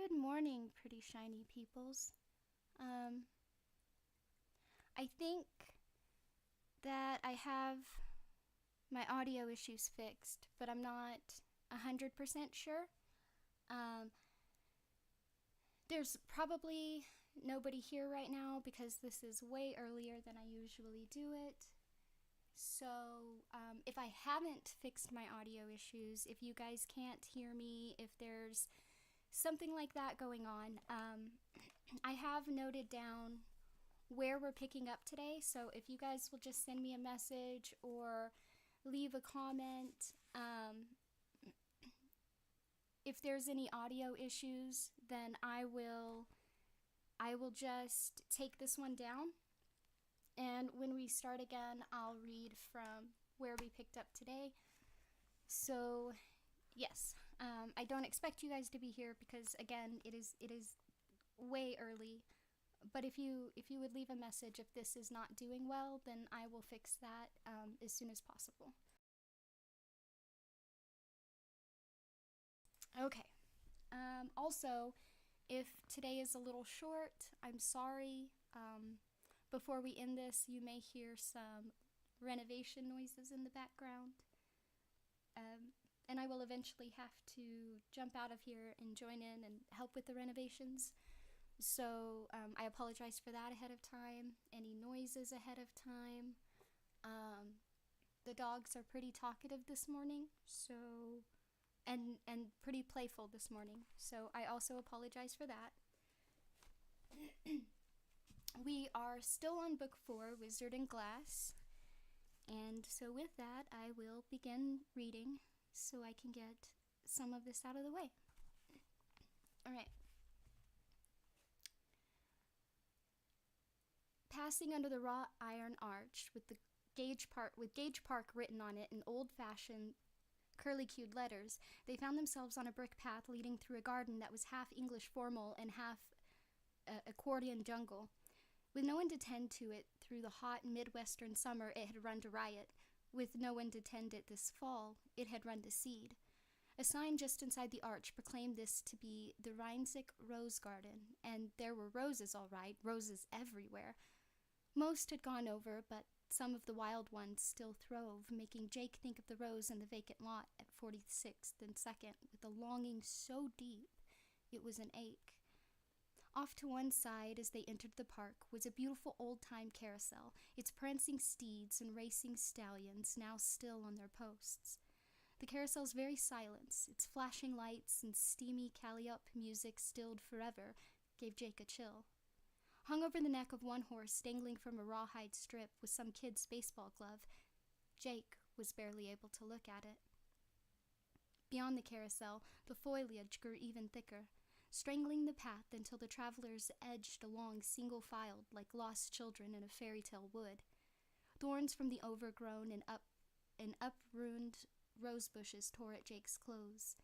Good morning, pretty shiny peoples. Um, I think that I have my audio issues fixed, but I'm not 100% sure. Um, there's probably nobody here right now because this is way earlier than I usually do it. So, if I haven't fixed my audio issues, if you guys can't hear me, if there's something like that going on, I have noted down where we're picking up today. So if you guys will just send me a message or leave a comment, if there's any audio issues, then I will just take this one down. And when we start again, I'll read from where we picked up today. So yes, I don't expect you guys to be here because again, it is way early. But if you would leave a message if this is not doing well, then I will fix that as soon as possible. Okay. Also, if today is a little short, I'm sorry. Before we end this, you may hear some renovation noises in the background. And I will eventually have to jump out of here and join in and help with the renovations. So I apologize for that ahead of time. Any noises ahead of time. The dogs are pretty talkative this morning, so and pretty playful this morning. So I also apologize for that. We are still on book 4, Wizard and Glass. And so with that, I will begin reading so I can get some of this out of the way. All right. Passing under the wrought iron arch with Gage Park written on it in old-fashioned curly-cued letters, they found themselves on a brick path leading through a garden that was half English formal and half accordion jungle. With no one to tend to it through the hot Midwestern summer, it had run to riot. With no one to tend it this fall, it had run to seed. A sign just inside the arch proclaimed this to be the Reinsick Rose Garden, and there were roses all right, roses everywhere. Most had gone over, but some of the wild ones still throve, making Jake think of the rose in the vacant lot at 46th and 2nd with a longing so deep it was an ache. Off to one side, as they entered the park, was a beautiful old-time carousel, its prancing steeds and racing stallions now still on their posts. The carousel's very silence, its flashing lights and steamy calliope music stilled forever, gave Jake a chill. Hung over the neck of one horse, dangling from a rawhide strip, was some kid's baseball glove. Jake was barely able to look at it. Beyond the carousel, the foliage grew even thicker, strangling the path until the travelers edged along single-filed like lost children in a fairy-tale wood. Thorns from the overgrown and upruned rose bushes tore at Jake's clothes.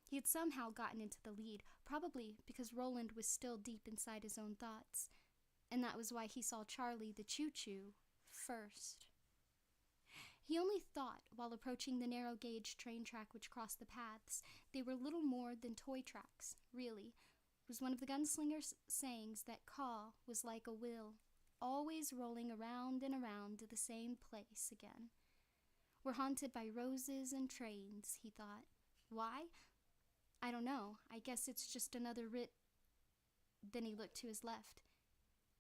He had somehow gotten into the lead, probably because Roland was still deep inside his own thoughts, and that was why he saw Charlie the choo-choo first. He only thought, while approaching the narrow gauge train track which crossed the paths, they were little more than toy tracks, really. It was one of the gunslinger's sayings that Caw was like a wheel, always rolling around and around to the same place again. We're haunted by roses and trains, he thought. Why? I don't know. I guess it's just another Then he looked to his left,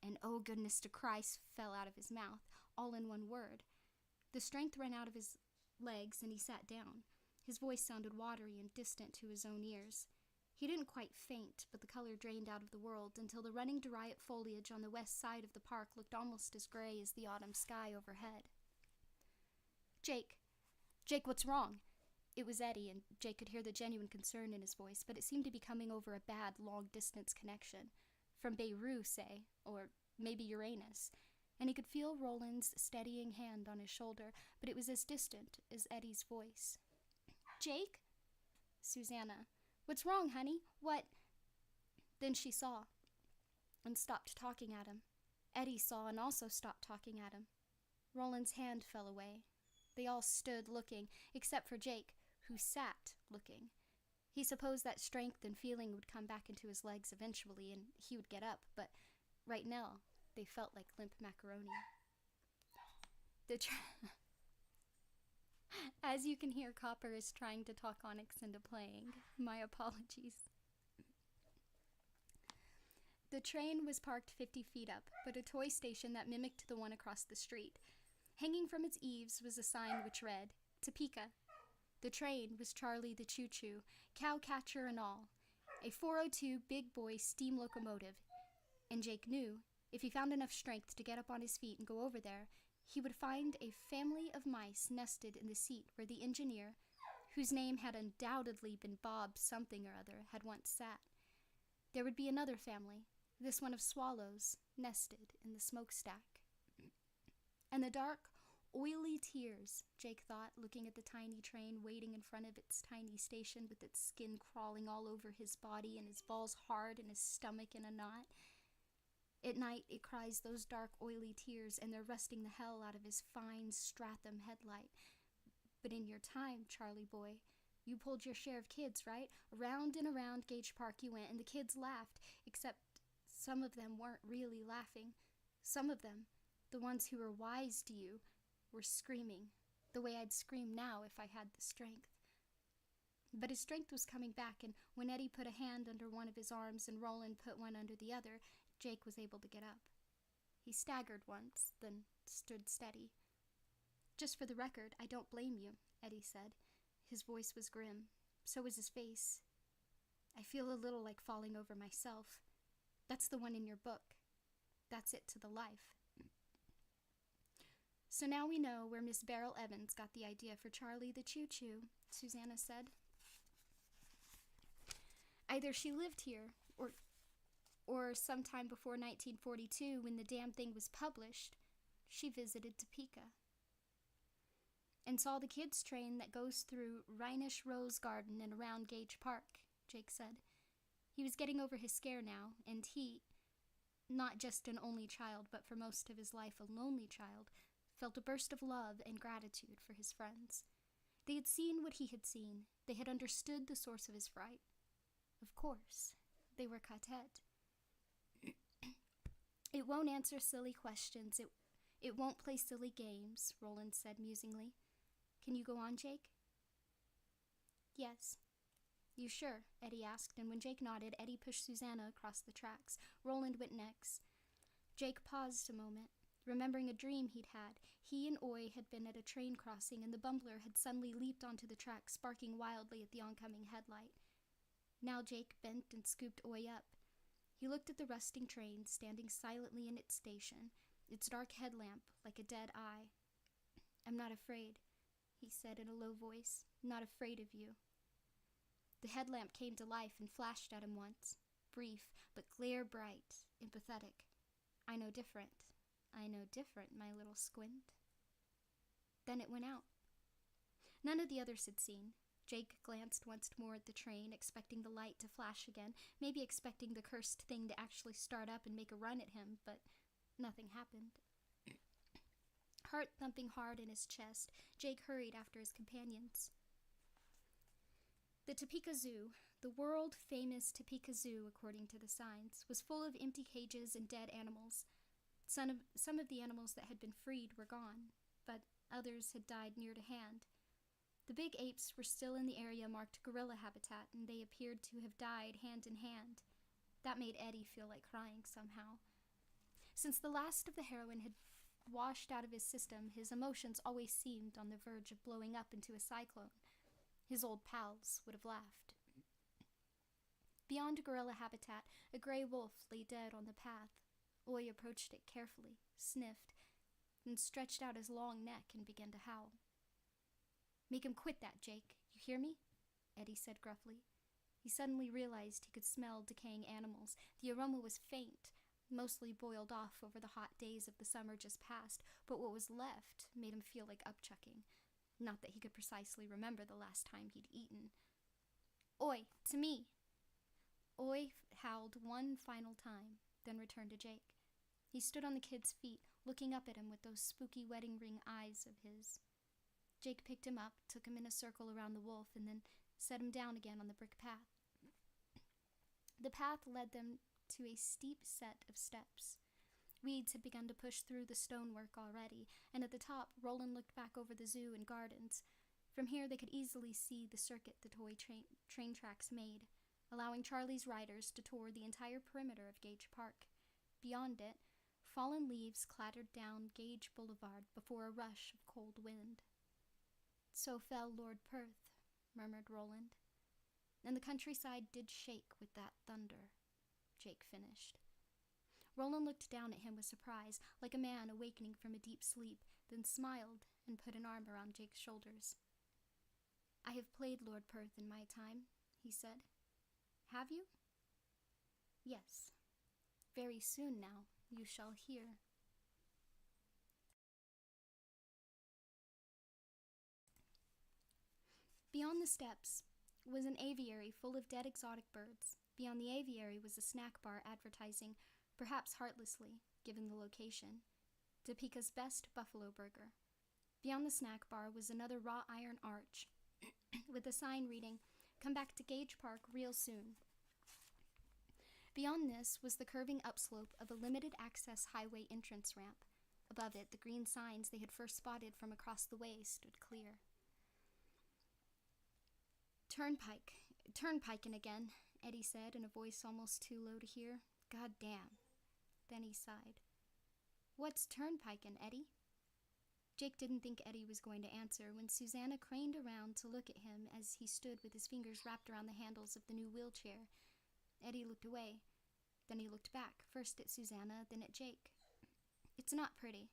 and oh goodness to Christ fell out of his mouth, all in one word. The strength ran out of his legs, and he sat down. His voice sounded watery and distant to his own ears. He didn't quite faint, but the color drained out of the world until the running to riot foliage on the west side of the park looked almost as gray as the autumn sky overhead. Jake, what's wrong? It was Eddie, and Jake could hear the genuine concern in his voice, but it seemed to be coming over a bad, long-distance connection. From Beirut, say, or maybe Uranus. And he could feel Roland's steadying hand on his shoulder, but it was as distant as Eddie's voice. Jake? Susanna. What's wrong, honey? What? Then she saw, and stopped talking at him. Eddie saw and also stopped talking at him. Roland's hand fell away. They all stood looking, except for Jake, who sat looking. He supposed that strength and feeling would come back into his legs eventually, and he would get up, but right now, they felt like limp macaroni. As you can hear, Copper is trying to talk Onyx into playing. My apologies. The train was parked 50 feet up, but a toy station that mimicked the one across the street. Hanging from its eaves was a sign which read, Topeka. The train was Charlie the Choo-Choo, cow-catcher and all, a 402 big boy steam locomotive, and Jake knew, if he found enough strength to get up on his feet and go over there, he would find a family of mice nested in the seat where the engineer, whose name had undoubtedly been Bob something or other, had once sat. There would be another family, this one of swallows, nested in the smokestack. And the dark, oily tears, Jake thought, looking at the tiny train waiting in front of its tiny station with its skin crawling all over his body and his balls hard and his stomach in a knot. At night, it cries those dark, oily tears, and they're rusting the hell out of his fine Stratham headlight. But in your time, Charlie boy, you pulled your share of kids, right? Around and around Gage Park you went, and the kids laughed, except some of them weren't really laughing. Some of them, the ones who were wise to you, were screaming, the way I'd scream now if I had the strength. But his strength was coming back, and when Eddie put a hand under one of his arms and Roland put one under the other, Jake was able to get up. He staggered once, then stood steady. Just for the record, I don't blame you, Eddie said. His voice was grim. So was his face. I feel a little like falling over myself. That's the one in your book. That's it to the life. So now we know where Miss Beryl Evans got the idea for Charlie the Choo-Choo, Susanna said. Either she lived here, or sometime before 1942, when the damn thing was published, she visited Topeka and saw the kids' train that goes through Rhenish Rose Garden and around Gage Park, Jake said. He was getting over his scare now, and he, not just an only child, but for most of his life a lonely child, felt a burst of love and gratitude for his friends. They had seen what he had seen. They had understood the source of his fright. Of course, they were Catet. It won't answer silly questions. It won't play silly games, Roland said musingly. Can you go on, Jake? Yes. You sure? Eddie asked, and when Jake nodded, Eddie pushed Susanna across the tracks. Roland went next. Jake paused a moment, remembering a dream he'd had. He and Oy had been at a train crossing, and the bumbler had suddenly leaped onto the track, sparking wildly at the oncoming headlight. Now Jake bent and scooped Oy up. He looked at the rusting train, standing silently in its station, its dark headlamp like a dead eye. I'm not afraid, he said in a low voice. Not afraid of you. The headlamp came to life and flashed at him once, brief, but glare-bright and pathetic. I know different. I know different, my little squint. Then it went out. None of the others had seen. Jake glanced once more at the train, expecting the light to flash again, maybe expecting the cursed thing to actually start up and make a run at him, but nothing happened. Heart thumping hard in his chest, Jake hurried after his companions. The Topeka Zoo, the world-famous Topeka Zoo, according to the signs, was full of empty cages and dead animals. Some of the animals that had been freed were gone, but others had died near to hand. The big apes were still in the area marked gorilla habitat, and they appeared to have died hand in hand. That made Eddie feel like crying somehow. Since the last of the heroin had washed out of his system, his emotions always seemed on the verge of blowing up into a cyclone. His old pals would have laughed. Beyond gorilla habitat, a gray wolf lay dead on the path. Oy approached it carefully, sniffed, and stretched out his long neck and began to howl. Make him quit that, Jake. You hear me? Eddie said gruffly. He suddenly realized he could smell decaying animals. The aroma was faint, mostly boiled off over the hot days of the summer just past, but what was left made him feel like upchucking. Not that he could precisely remember the last time he'd eaten. Oy, to me! Oy howled one final time, then returned to Jake. He stood on the kid's feet, looking up at him with those spooky wedding ring eyes of his. Jake picked him up, took him in a circle around the wolf, and then set him down again on the brick path. The path led them to a steep set of steps. Weeds had begun to push through the stonework already, and at the top, Roland looked back over the zoo and gardens. From here, they could easily see the circuit the toy train tracks made, allowing Charlie's riders to tour the entire perimeter of Gage Park. Beyond it, fallen leaves clattered down Gage Boulevard before a rush of cold wind. "So fell Lord Perth," murmured Roland. "And the countryside did shake with that thunder," Jake finished. Roland looked down at him with surprise, like a man awakening from a deep sleep, then smiled and put an arm around Jake's shoulders. "I have played Lord Perth in my time," he said. "Have you?" "Yes. Very soon now you shall hear." Beyond the steps was an aviary full of dead exotic birds. Beyond the aviary was a snack bar advertising, perhaps heartlessly, given the location, Topeka's best buffalo burger. Beyond the snack bar was another wrought iron arch with a sign reading, "Come back to Gage Park real soon." Beyond this was the curving upslope of a limited-access highway entrance ramp. Above it, the green signs they had first spotted from across the way stood clear. Turnpikin' again," Eddie said in a voice almost too low to hear. "God damn." Then he sighed. "What's turnpikin', Eddie?" Jake didn't think Eddie was going to answer when Susanna craned around to look at him as he stood with his fingers wrapped around the handles of the new wheelchair. Eddie looked away. Then he looked back, first at Susanna, then at Jake. "It's not pretty.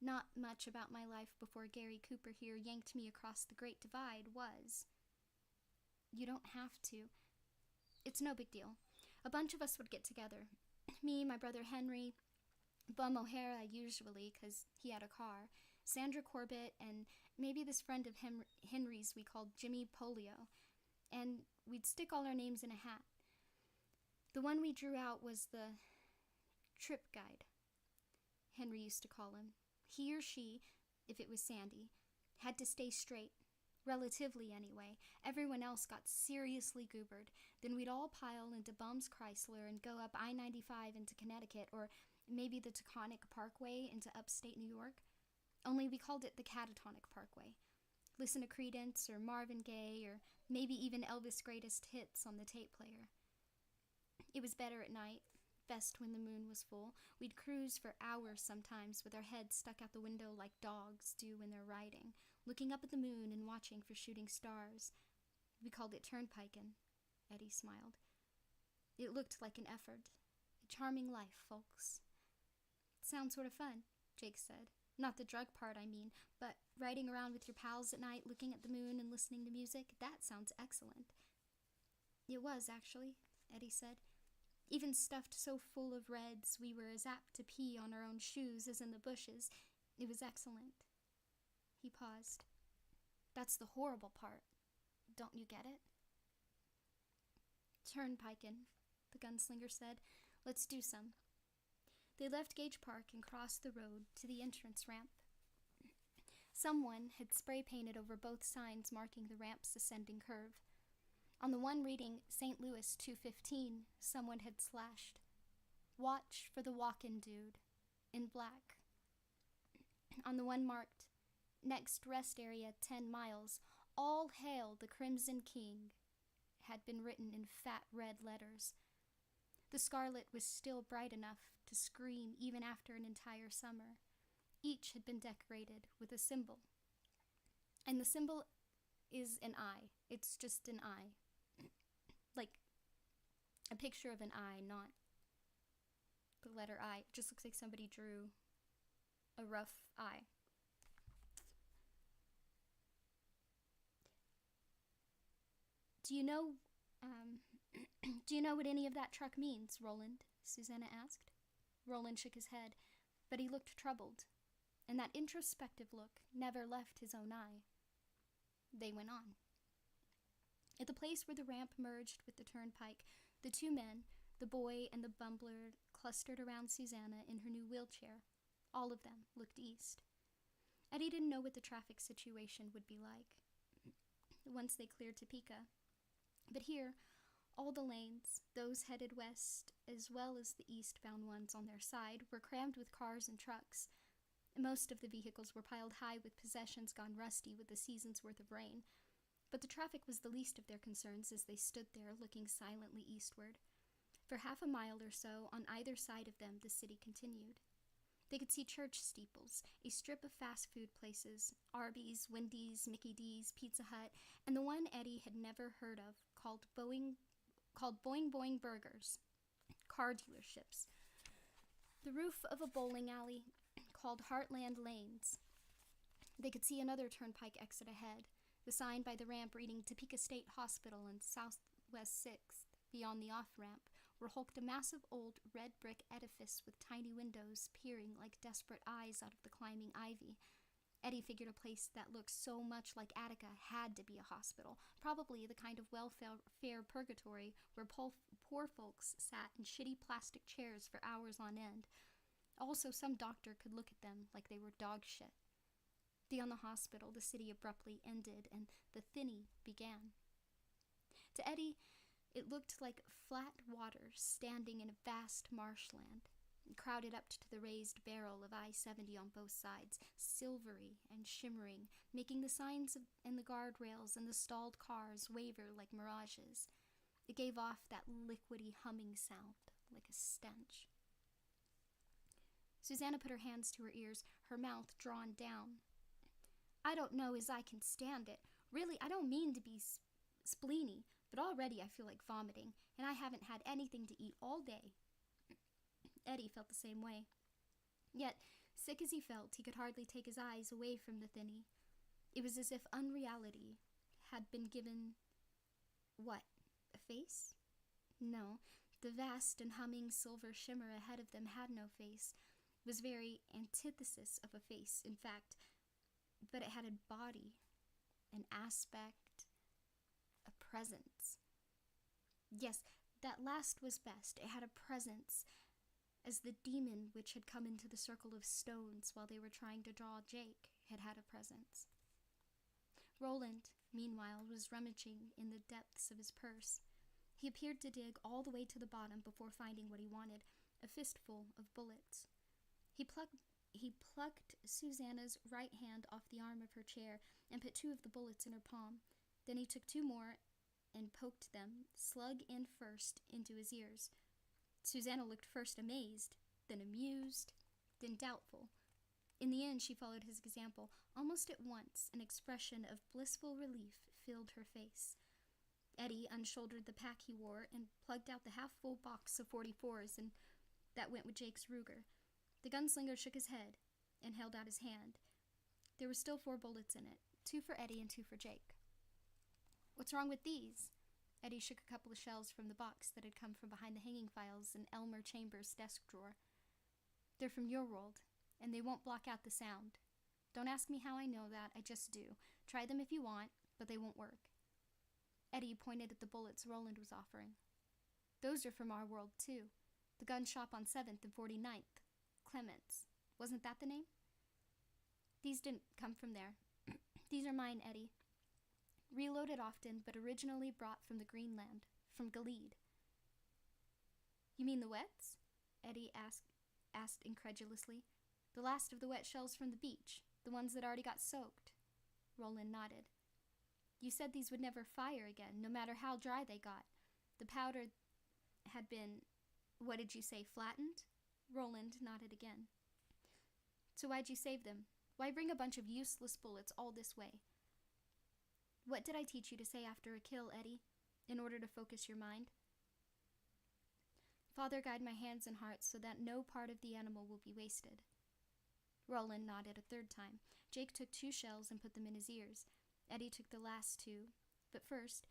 Not much about my life before Gary Cooper here yanked me across the Great Divide was." "You don't have to. It's no big deal. A bunch of us would get together. Me, my brother Henry, Bum O'Hara usually, 'cause he had a car, Sandra Corbett, and maybe this friend of Henry's we called Jimmy Polio. And we'd stick all our names in a hat. The one we drew out was the trip guide, Henry used to call him. He or she, if it was Sandy, had to stay straight. Relatively, anyway. Everyone else got seriously goobered. Then we'd all pile into Bum's Chrysler and go up I-95 into Connecticut, or maybe the Taconic Parkway into upstate New York. Only we called it the Catatonic Parkway. Listen to Creedence or Marvin Gaye, or maybe even Elvis' greatest hits on the tape player. It was better at night, best when the moon was full. We'd cruise for hours sometimes with our heads stuck out the window like dogs do when they're riding, looking up at the moon and watching for shooting stars. We called it turnpikin', Eddie smiled. It looked like an effort. A charming life, folks. Sounds sort of fun, Jake said. Not the drug part, I mean, but riding around with your pals at night, looking at the moon and listening to music, that sounds excellent. It was, actually, Eddie said. Even stuffed so full of reds we were as apt to pee on our own shoes as in the bushes. It was excellent. He paused. That's the horrible part. Don't you get it? Turnpikin', the gunslinger said. Let's do some. They left Gage Park and crossed the road to the entrance ramp. Someone had spray-painted over both signs marking the ramp's ascending curve. On the one reading St. Louis 215, someone had slashed, "Watch for the walkin' dude," in black. On the one marked, "Next rest area 10 miles, all hail the Crimson King," had been written in fat red letters. The scarlet was still bright enough to scream even after an entire summer. Each had been decorated with a symbol. And the symbol is an eye. It's just an eye. Like a picture of an eye, not the letter I. It just looks like somebody drew a rough eye. Do you know what any of that truck means, Roland? Susanna asked. Roland shook his head, but he looked troubled, and that introspective look never left his own eye. They went on. At the place where the ramp merged with the turnpike, the two men, the boy and the bumbler, clustered around Susanna in her new wheelchair. All of them looked east. Eddie didn't know what the traffic situation would be like. Once they cleared Topeka, But here, all the lanes, those headed west as well as the eastbound ones on their side, were crammed with cars and trucks. Most of the vehicles were piled high with possessions gone rusty with a season's worth of rain. But the traffic was the least of their concerns as they stood there looking silently eastward. For half a mile or so, on either side of them, the city continued. They could see church steeples, a strip of fast food places, Arby's, Wendy's, Mickey D's, Pizza Hut, and the one Eddie had never heard of called Boing Boing Burgers, car dealerships. The roof of a bowling alley called Heartland Lanes. They could see another turnpike exit ahead, the sign by the ramp reading Topeka State Hospital and Southwest 6th. Beyond the off-ramp were hulked a massive old red brick edifice with tiny windows peering like desperate eyes out of the climbing ivy. Eddie figured a place that looked so much like Attica had to be a hospital, probably the kind of welfare purgatory where poor folks sat in shitty plastic chairs for hours on end. Also, some doctor could look at them like they were dog shit. Beyond the hospital, the city abruptly ended, and the Thinny began. To Eddie, it looked like flat water standing in a vast marshland, crowded up to the raised barrel of I-70 on both sides, silvery and shimmering, making the signs and the guardrails and the stalled cars waver like mirages. It gave off that liquidy humming sound, like a stench. Susanna put her hands to her ears, her mouth drawn down. I don't know as I can stand it. Really, I don't mean to be spleeny, but already I feel like vomiting, and I haven't had anything to eat all day. Eddie felt the same way. Yet, sick as he felt, he could hardly take his eyes away from the Thinny. It was as if unreality had been given... what? A face? No, the vast and humming silver shimmer ahead of them had no face. It was very antithesis of a face, in fact, but it had a body, an aspect, a presence. Yes, that last was best. It had a presence, as the demon which had come into the circle of stones while they were trying to draw Jake had had a presence. Roland, meanwhile, was rummaging in the depths of his purse. He appeared to dig all the way to the bottom before finding what he wanted, a fistful of bullets. He plucked Susanna's right hand off the arm of her chair and put 2 of the bullets in her palm. Then he took 2 more and poked them, slug end first, into his ears. Susanna looked first amazed, then amused, then doubtful. In the end, she followed his example. Almost at once, an expression of blissful relief filled her face. Eddie unshouldered the pack he wore and plugged out the half-full box of 44s, and that went with Jake's Ruger. The gunslinger shook his head and held out his hand. There were still 4 bullets in it, 2 for Eddie and 2 for Jake. What's wrong with these? Eddie shook a couple of shells from the box that had come from behind the hanging files in Elmer Chambers' desk drawer. They're from your world, and they won't block out the sound. Don't ask me how I know that, I just do. Try them if you want, but they won't work. Eddie pointed at the bullets Roland was offering. Those are from our world, too. The gun shop on 7th and 49th. Clements. Wasn't that the name? These didn't come from there. These are mine, Eddie. Reloaded often, but originally brought from the Greenland, from Gilead. You mean the wets? Eddie asked incredulously. The last of the wet shells from the beach, the ones that already got soaked. Roland nodded. You said these would never fire again, no matter how dry they got. The powder had been, what did you say, flattened? Roland nodded again. So why'd you save them? Why bring a bunch of useless bullets all this way? What did I teach you to say after a kill, Eddie, in order to focus your mind? Father, guide my hands and heart so that no part of the animal will be wasted. Roland nodded a 3rd time. Jake took 2 shells and put them in his ears. Eddie took the last 2, but first,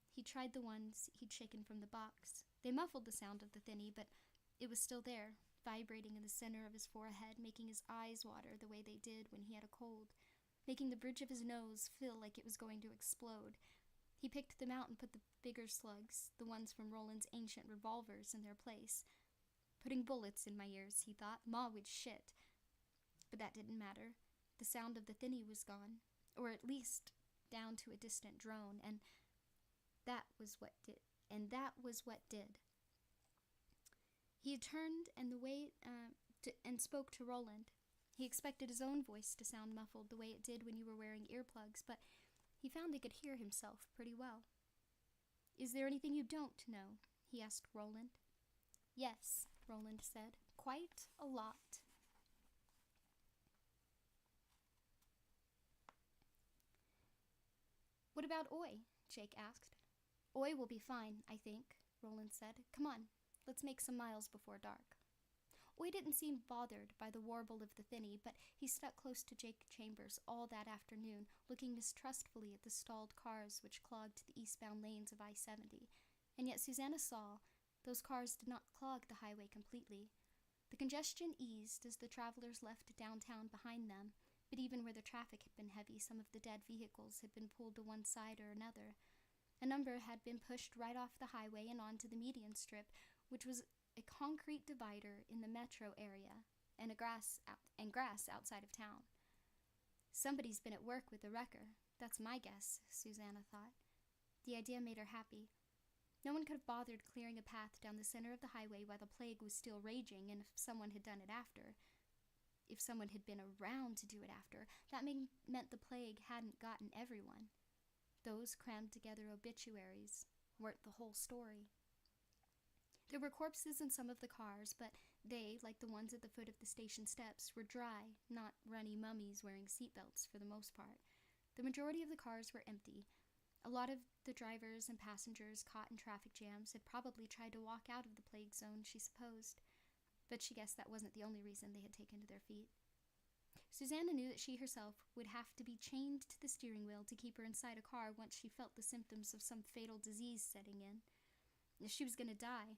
he tried the ones he'd shaken from the box. They muffled the sound of the Thinny, but it was still there, vibrating in the center of his forehead, making his eyes water the way they did when he had a cold, making the bridge of his nose feel like it was going to explode. He picked them out and put the bigger slugs, the ones from Roland's ancient revolvers, in their place. Putting bullets in my ears, he thought. Ma would shit. But that didn't matter. The sound of the Thinny was gone, or at least down to a distant drone, and That was what did. And that was what did. He had turned and spoke to Roland. He expected his own voice to sound muffled the way it did when you were wearing earplugs, but he found he could hear himself pretty well. "Is there anything you don't know?" he asked Roland. "Yes," Roland said, "quite a lot." "What about Oi?" Jake asked. "Oi will be fine, I think," Roland said. "Come on, let's make some miles before dark." Oi didn't seem bothered by the warble of the thinny, but he stuck close to Jake Chambers all that afternoon, looking mistrustfully at the stalled cars which clogged the eastbound lanes of I-70. And yet Susanna saw those cars did not clog the highway completely. The congestion eased as the travelers left downtown behind them, but even where the traffic had been heavy, some of the dead vehicles had been pulled to one side or another. A number had been pushed right off the highway and onto the median strip, which was a concrete divider in the metro area and grass outside of town. "Somebody's been at work with the wrecker, that's my guess," Susanna thought. The idea made her happy. No one could have bothered clearing a path down the center of the highway while the plague was still raging, and if someone had done it after, if someone had been around to do it after, that meant the plague hadn't gotten everyone. Those crammed together obituaries weren't the whole story. There were corpses in some of the cars, but they, like the ones at the foot of the station steps, were dry, not runny mummies wearing seatbelts for the most part. The majority of the cars were empty. A lot of the drivers and passengers caught in traffic jams had probably tried to walk out of the plague zone, she supposed, but she guessed that wasn't the only reason they had taken to their feet. Susanna knew that she herself would have to be chained to the steering wheel to keep her inside a car once she felt the symptoms of some fatal disease setting in. If she was going to die,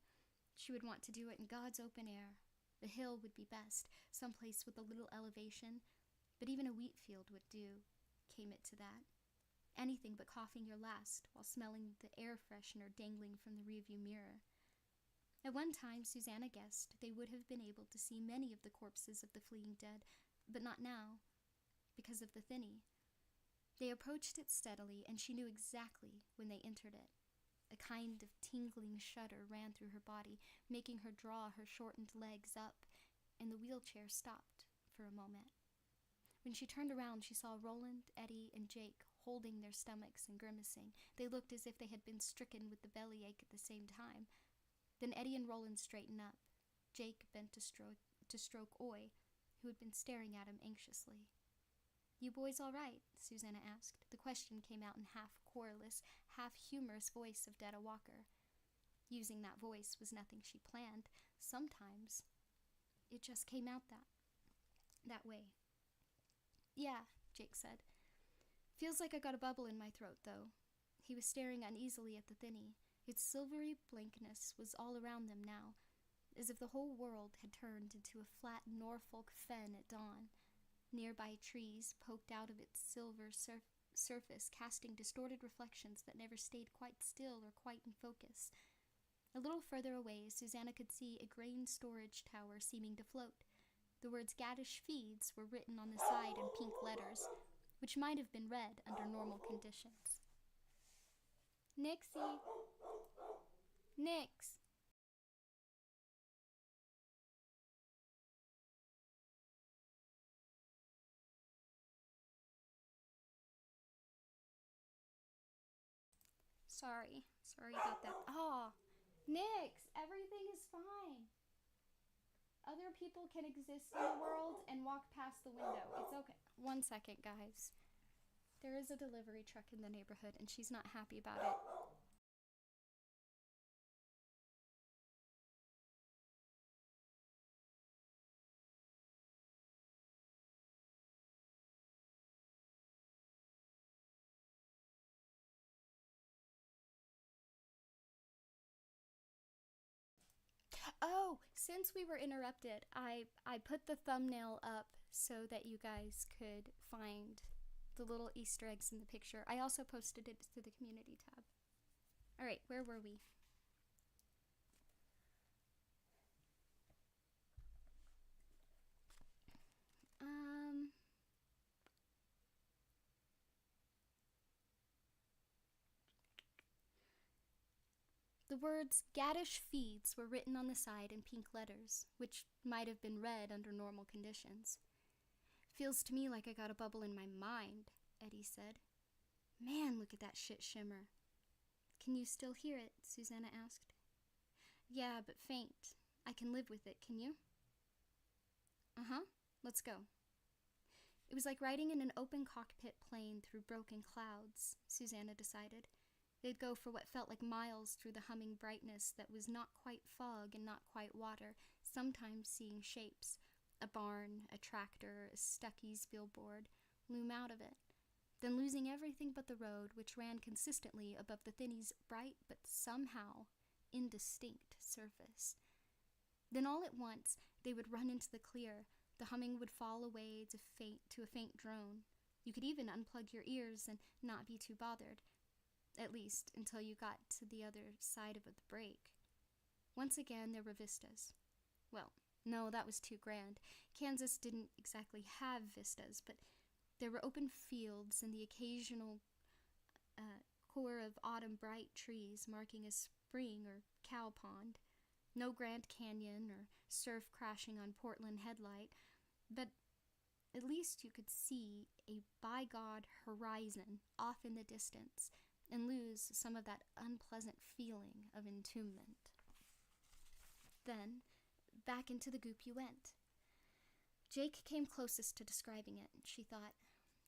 she would want to do it in God's open air. The hill would be best, someplace with a little elevation, but even a wheat field would do, came it to that. Anything but coughing your last while smelling the air freshener dangling from the rearview mirror. At one time, Susanna guessed they would have been able to see many of the corpses of the fleeing dead, but not now, because of the thinny. They approached it steadily, and she knew exactly when they entered it. A kind of tingling shudder ran through her body, making her draw her shortened legs up, and the wheelchair stopped for a moment. When she turned around, she saw Roland, Eddie, and Jake holding their stomachs and grimacing. They looked as if they had been stricken with the bellyache at the same time. Then Eddie and Roland straightened up. Jake bent to stroke Oi, who had been staring at him anxiously. "You boys all right?" Susanna asked. The question came out in half-querulous, half-humorous voice of Detta Walker. Using that voice was nothing she planned. Sometimes it just came out that way. "Yeah," Jake said. "Feels like I got a bubble in my throat, though." He was staring uneasily at the thinny. Its silvery blankness was all around them now, as if the whole world had turned into a flat Norfolk fen at dawn. Nearby trees poked out of its silver surface, casting distorted reflections that never stayed quite still or quite in focus. A little further away, Susanna could see a grain storage tower seeming to float. The words Gaddish Feeds were written on the side in pink letters, which might have been read under normal conditions. "Nixie! Nix!" Sorry about that. Oh, Nix, everything is fine. Other people can exist in the world and walk past the window. It's okay. One second, guys. There is a delivery truck in the neighborhood, and she's not happy about it. Oh, since we were interrupted, I put the thumbnail up so that you guys could find the little Easter eggs in the picture. I also posted it to the community tab. All right, where were we? The words Gaddish Feeds were written on the side in pink letters, which might have been read under normal conditions. "Feels to me like I got a bubble in my mind," Eddie said. "Man, look at that shit shimmer." "Can you still hear it?" Susanna asked. "Yeah, but faint. I can live with it, can you?" "Uh-huh. Let's go." It was like riding in an open cockpit plane through broken clouds, Susanna decided. They'd go for what felt like miles through the humming brightness that was not quite fog and not quite water, sometimes seeing shapes. A barn, a tractor, a Stuckey's billboard loom out of it, then losing everything but the road, which ran consistently above the Thinny's bright but somehow indistinct surface. Then all at once they would run into the clear. The humming would fall away to a faint drone. You could even unplug your ears and not be too bothered, at least until you got to the other side of the break. Once again there were vistas. Well, no, that was too grand. Kansas didn't exactly have vistas, but there were open fields and the occasional core of autumn bright trees marking a spring or cow pond. No Grand Canyon or surf crashing on Portland Headlight, but at least you could see a by God horizon off in the distance and lose some of that unpleasant feeling of entombment. Then, back into the goop you went. Jake came closest to describing it, she thought,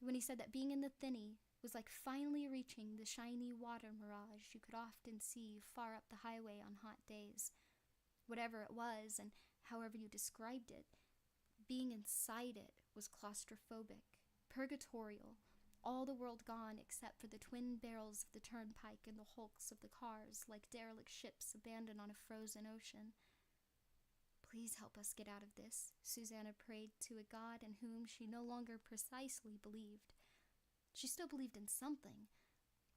when he said that being in the Thinny was like finally reaching the shiny water mirage you could often see far up the highway on hot days. Whatever it was, and however you described it, being inside it was claustrophobic, purgatorial, all the world gone except for the twin barrels of the turnpike and the hulks of the cars like derelict ships abandoned on a frozen ocean. "Please help us get out of this," Susanna prayed to a God in whom she no longer precisely believed. She still believed in something,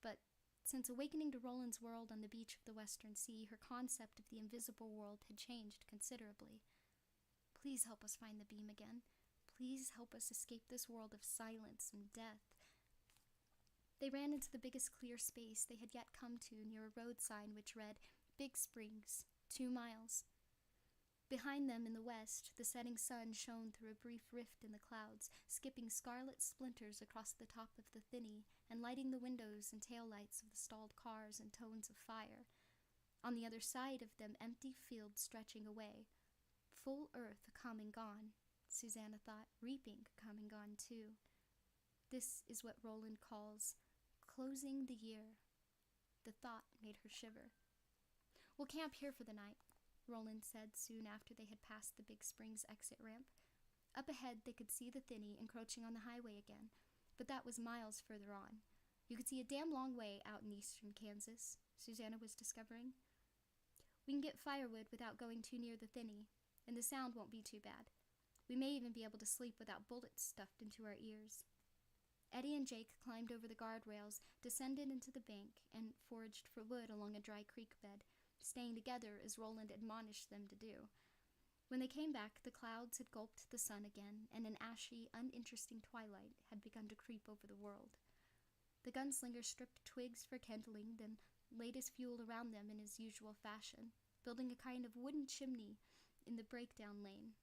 but since awakening to Roland's world on the beach of the Western Sea, her concept of the invisible world had changed considerably. "Please help us find the beam again. Please help us escape this world of silence and death." They ran into the biggest clear space they had yet come to near a road sign which read, "Big Springs, 2 miles." Behind them in the west, the setting sun shone through a brief rift in the clouds, skipping scarlet splinters across the top of the Thinny and lighting the windows and taillights of the stalled cars in tones of fire. On the other side of them, empty fields stretching away. Full earth come and gone, Susanna thought, reaping come and gone too. This is what Roland calls closing the year. The thought made her shiver. "We'll camp here for the night," Roland said soon after they had passed the Big Springs exit ramp. Up ahead they could see the Thinny encroaching on the highway again, but that was miles further on. You could see a damn long way out in eastern Kansas, Susanna was discovering. "We can get firewood without going too near the Thinny, and the sound won't be too bad. We may even be able to sleep without bullets stuffed into our ears." Eddie and Jake climbed over the guardrails, descended into the bank, and foraged for wood along a dry creek bed, staying together as Roland admonished them to do. When they came back, the clouds had gulped the sun again, and an ashy, uninteresting twilight had begun to creep over the world. The gunslinger stripped twigs for kindling, then laid his fuel around them in his usual fashion, building a kind of wooden chimney in the breakdown lane.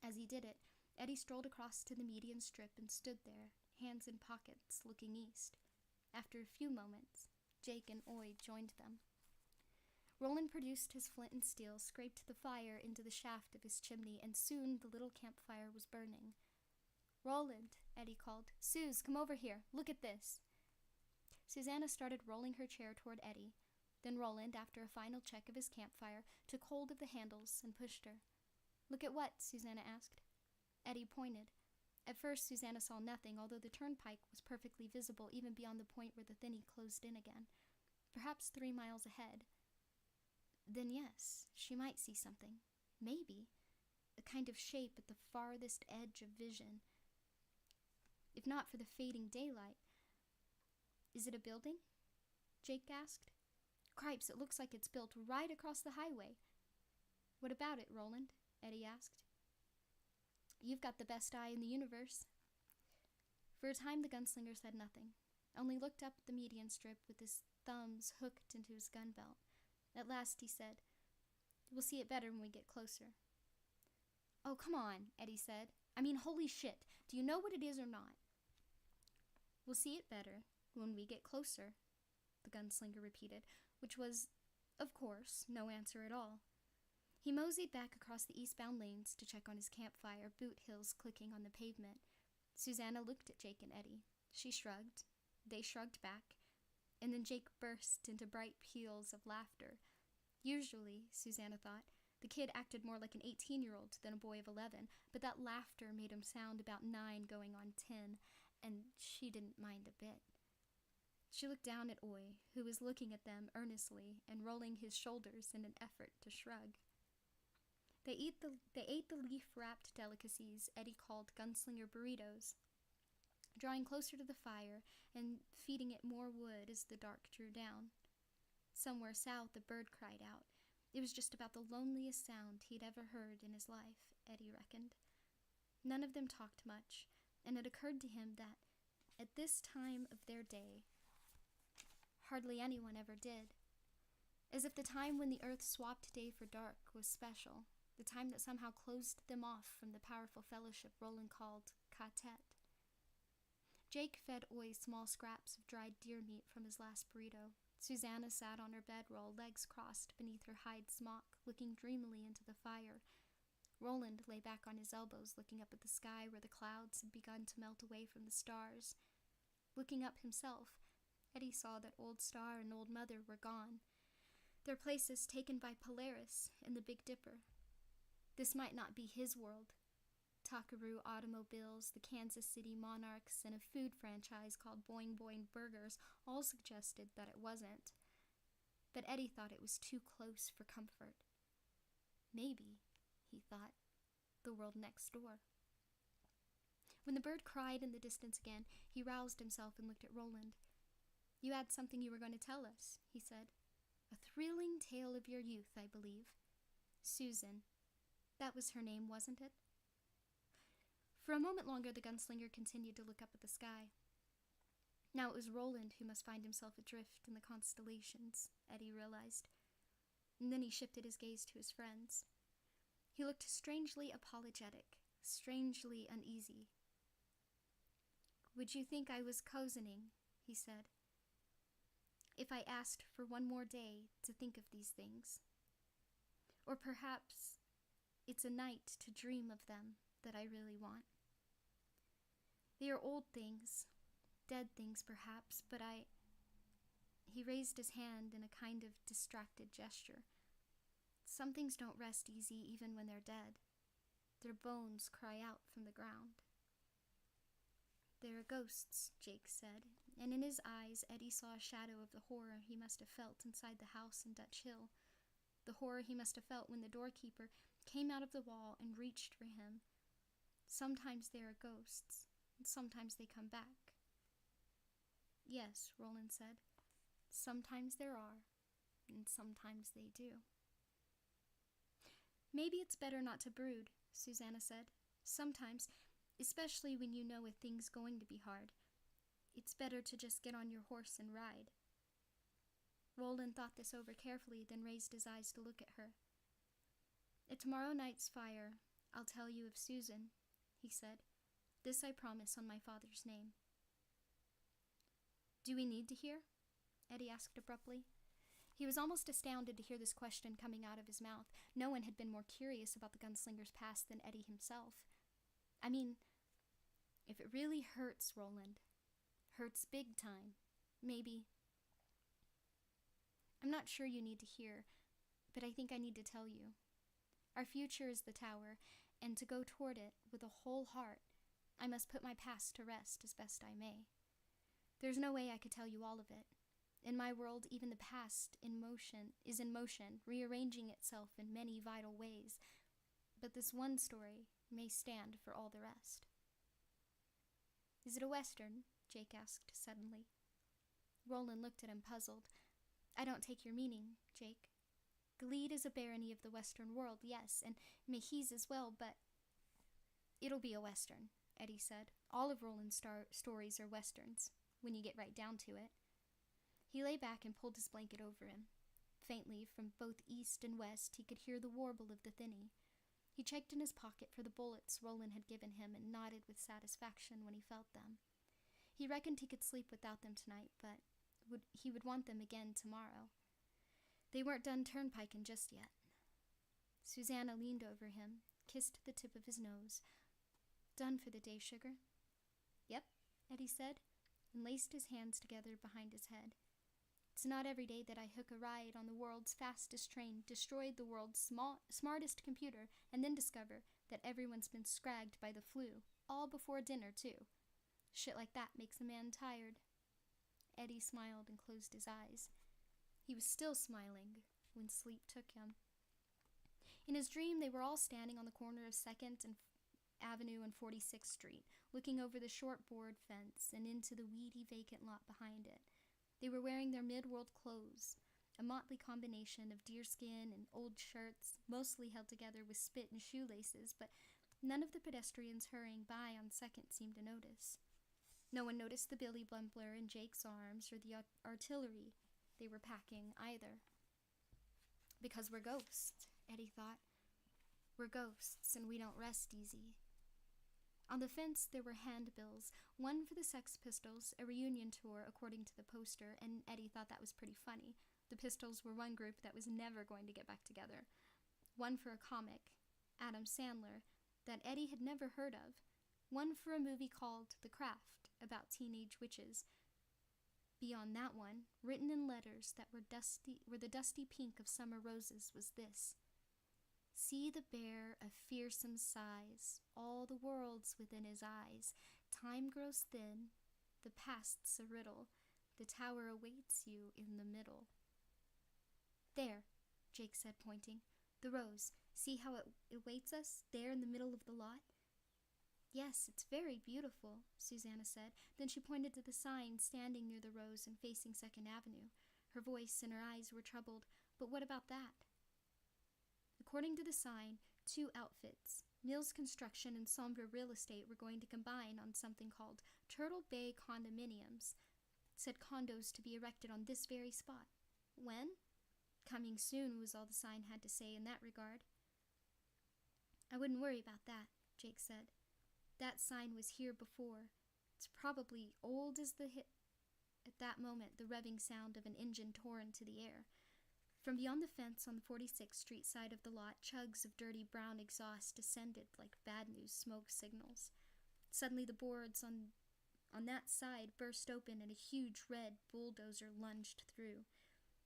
As he did it, Eddie strolled across to the median strip and stood there, hands in pockets, looking east. After a few moments, Jake and Oy joined them. Roland produced his flint and steel, scraped the fire into the shaft of his chimney, and soon the little campfire was burning. "Roland," Eddie called. "Suze, come over here. Look at this." Susanna started rolling her chair toward Eddie. Then Roland, after a final check of his campfire, took hold of the handles and pushed her. "Look at what?" Susanna asked. Eddie pointed. At first Susanna saw nothing, although the turnpike was perfectly visible even beyond the point where the Thinny closed in again. Perhaps 3 miles ahead. Then yes, she might see something. Maybe. A kind of shape at the farthest edge of vision. If not for the fading daylight. "Is it a building?" Jake asked. "Cripes, it looks like it's built right across the highway." "What about it, Roland?" Eddie asked. "You've got the best eye in the universe." For a time the gunslinger said nothing, only looked up the median strip with his thumbs hooked into his gun belt. At last he said, "We'll see it better when we get closer." "Oh, come on," Eddie said. "I mean, holy shit, do you know what it is or not?" "We'll see it better when we get closer," the gunslinger repeated, which was, of course, no answer at all. He moseyed back across the eastbound lanes to check on his campfire, boot heels clicking on the pavement. Susanna looked at Jake and Eddie. She shrugged. They shrugged back. And then Jake burst into bright peals of laughter. Usually, Susanna thought, the kid acted more like an 18-year-old than a boy of 11, but that laughter made him sound about 9 going on 10, and she didn't mind a bit. She looked down at Oy, who was looking at them earnestly and rolling his shoulders in an effort to shrug. They ate the leaf-wrapped delicacies Eddie called gunslinger burritos, drawing closer to the fire and feeding it more wood as the dark drew down. Somewhere south, a bird cried out. It was just about the loneliest sound he'd ever heard in his life, Eddie reckoned. None of them talked much, and it occurred to him that, at this time of their day, hardly anyone ever did. As if the time when the earth swapped day for dark was special, the time that somehow closed them off from the powerful fellowship Roland called Katet. Jake fed Oy small scraps of dried deer meat from his last burrito. Susanna sat on her bedroll, legs crossed beneath her hide smock, looking dreamily into the fire. Roland lay back on his elbows, looking up at the sky where the clouds had begun to melt away from the stars. Looking up himself, Eddie saw that Old Star and Old Mother were gone, their places taken by Polaris and the Big Dipper. This might not be his world. Takaru automobiles, the Kansas City Monarchs, and a food franchise called Boing Boing Burgers all suggested that it wasn't. But Eddie thought it was too close for comfort. Maybe, he thought, the world next door. When the bird cried in the distance again, he roused himself and looked at Roland. "You had something you were going to tell us," he said. "A thrilling tale of your youth, I believe. Susan. That was her name, wasn't it?" For a moment longer, the gunslinger continued to look up at the sky. Now it was Roland who must find himself adrift in the constellations, Eddie realized. And then he shifted his gaze to his friends. He looked strangely apologetic, strangely uneasy. "Would you think I was cozening," he said, "if I asked for one more day to think of these things? Or perhaps it's a night to dream of them that I really want. They are old things, dead things perhaps, but He raised his hand in a kind of distracted gesture. "Some things don't rest easy even when they're dead. Their bones cry out from the ground." "There are ghosts," Jake said, and in his eyes Eddie saw a shadow of the horror he must have felt inside the house in Dutch Hill, the horror he must have felt when the doorkeeper came out of the wall and reached for him. "Sometimes there are ghosts, and sometimes they come back." "Yes," Roland said. "Sometimes there are, and sometimes they do." "Maybe it's better not to brood," Susanna said. "Sometimes, especially when you know a thing's going to be hard, it's better to just get on your horse and ride." Roland thought this over carefully, then raised his eyes to look at her. "At tomorrow night's fire, I'll tell you of Susan," he said. "This I promise on my father's name." "Do we need to hear?" Eddie asked abruptly. He was almost astounded to hear this question coming out of his mouth. No one had been more curious about the gunslinger's past than Eddie himself. "I mean, if it really hurts, Roland, hurts big time, maybe." "I'm not sure you need to hear, but I think I need to tell you. Our future is the tower, and to go toward it with a whole heart, I must put my past to rest as best I may. There's no way I could tell you all of it. In my world, even the past is in motion, rearranging itself in many vital ways, but this one story may stand for all the rest." "Is it a Western?" Jake asked suddenly. Roland looked at him, puzzled. "I don't take your meaning, Jake. Gilead is a barony of the Western world, yes, and Mehiz as well, but—" "It'll be a Western," Eddie said. "All of Roland's stories are Westerns, when you get right down to it." He lay back and pulled his blanket over him. Faintly, from both east and west, he could hear the warble of the thinny. He checked in his pocket for the bullets Roland had given him and nodded with satisfaction when he felt them. He reckoned he could sleep without them tonight, but he would want them again tomorrow. They weren't done turnpiking just yet. Susanna leaned over him, kissed the tip of his nose. "Done for the day, sugar?" "Yep," Eddie said, and laced his hands together behind his head. "It's not every day that I hook a ride on the world's fastest train, destroy the world's smartest computer, and then discover that everyone's been scragged by the flu, all before dinner, too. Shit like that makes a man tired." Eddie smiled and closed his eyes. He was still smiling when sleep took him. In his dream, they were all standing on the corner of 2nd Avenue and 46th Street, looking over the short board fence and into the weedy vacant lot behind it. They were wearing their mid-world clothes, a motley combination of deerskin and old shirts, mostly held together with spit and shoelaces, but none of the pedestrians hurrying by on 2nd seemed to notice. No one noticed the Billy Bumpler in Jake's arms or the artillery they were packing either. "Because we're ghosts," Eddie thought. "We're ghosts, and we don't rest easy." On the fence there were handbills, one for the Sex Pistols, a reunion tour according to the poster, and Eddie thought that was pretty funny. The Pistols were one group that was never going to get back together. One for a comic, Adam Sandler, that Eddie had never heard of. One for a movie called The Craft, about teenage witches. Beyond that one, written in letters that were the dusty pink of summer roses, was this: "See the bear of fearsome size, all the world's within his eyes. Time grows thin, the past's a riddle, the tower awaits you in the middle." "There," Jake said, pointing. "The rose. See how it awaits us, there in the middle of the lot?" "Yes, it's very beautiful," Susanna said. Then she pointed to the sign standing near the rose and facing 2nd Avenue. Her voice and her eyes were troubled. "But what about that?" According to the sign, 2 outfits, Mills Construction and Sombra Real Estate, were going to combine on something called Turtle Bay Condominiums. It said condos to be erected on this very spot. When? Coming soon was all the sign had to say in that regard. "I wouldn't worry about that," Jake said. "That sign was here before. It's probably old as the hit." At that moment, the revving sound of an engine tore into the air. From beyond the fence on the 46th Street side of the lot, chugs of dirty brown exhaust descended like bad news smoke signals. Suddenly the boards on that side burst open and a huge red bulldozer lunged through.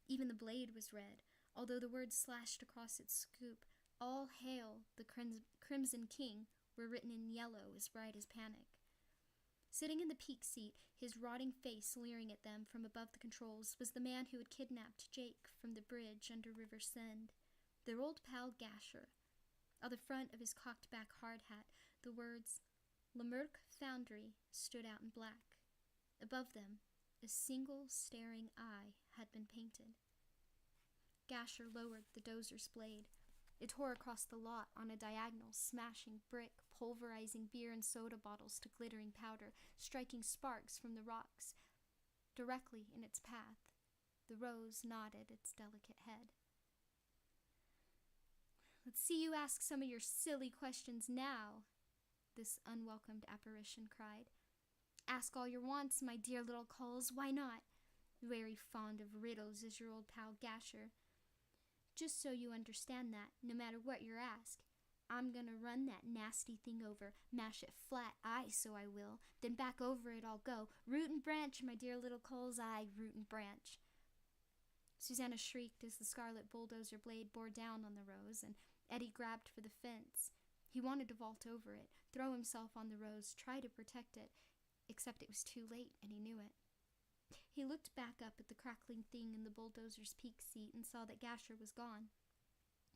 Even the blade was red, although the words slashed across its scoop, "All hail the Crimson King," were written in yellow as bright as panic. Sitting in the peak seat, his rotting face leering at them from above the controls, was the man who had kidnapped Jake from the bridge under River Send, their old pal Gasher. On the front of his cocked-back hard hat, the words "Lemerck Foundry" stood out in black. Above them, a single staring eye had been painted. Gasher lowered the dozer's blade. It tore across the lot on a diagonal, smashing brick, pulverizing beer and soda bottles to glittering powder, striking sparks from the rocks. Directly in its path, the rose nodded its delicate head. "Let's see you ask some of your silly questions now," this unwelcomed apparition cried. "Ask all your wants, my dear little culls, why not? Very fond of riddles is your old pal Gasher. Just so you understand that, no matter what you're asked, I'm gonna run that nasty thing over, mash it flat, so I will, then back over it I'll go, root and branch, my dear little culls, root and branch." Susanna shrieked as the scarlet bulldozer blade bore down on the rose, and Eddie grabbed for the fence. He wanted to vault over it, throw himself on the rose, try to protect it, except it was too late, and he knew it. He looked back up at the crackling thing in the bulldozer's peak seat and saw that Gasher was gone.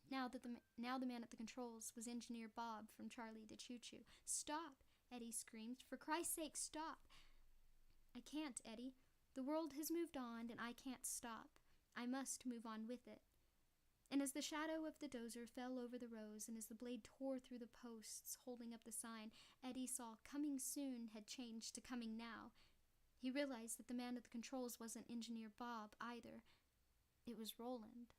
Now the man at the controls was Engineer Bob from Charlie the Choo-Choo. "Stop!" Eddie screamed. "For Christ's sake, stop!" "I can't, Eddie. The world has moved on, and I can't stop. I must move on with it." And as the shadow of the dozer fell over the rose, and as the blade tore through the posts holding up the sign, Eddie saw "Coming soon" had changed to "Coming now." He realized that the man at the controls wasn't Engineer Bob either. It was Roland.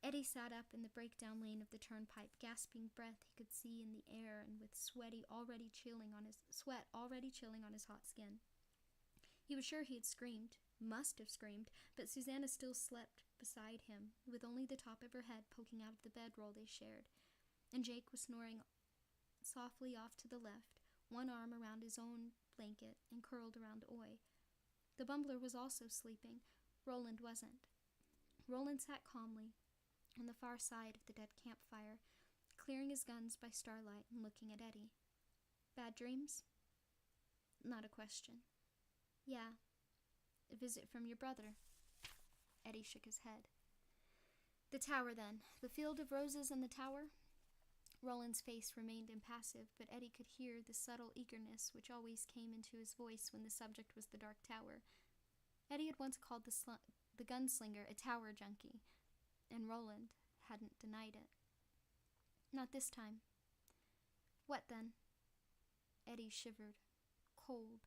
Eddie sat up in the breakdown lane of the turnpike, gasping breath he could see in the air and with sweat already chilling on his hot skin. He was sure he had screamed, must have screamed, but Susanna still slept beside him, with only the top of her head poking out of the bedroll they shared, and Jake was snoring softly off to the left, one arm around his own blanket and curled around Oy. The bumbler was also sleeping. Roland wasn't. Roland sat calmly on the far side of the dead campfire, clearing his guns by starlight and looking at Eddie. Bad dreams? Not a question. Yeah. A visit from your brother. Eddie shook his head. The tower, then. The field of roses and the tower? Roland's face remained impassive, but Eddie could hear the subtle eagerness which always came into his voice when the subject was the Dark Tower. Eddie had once called the gunslinger a tower junkie, and Roland hadn't denied it. Not this time. What then? Eddie shivered. Cold.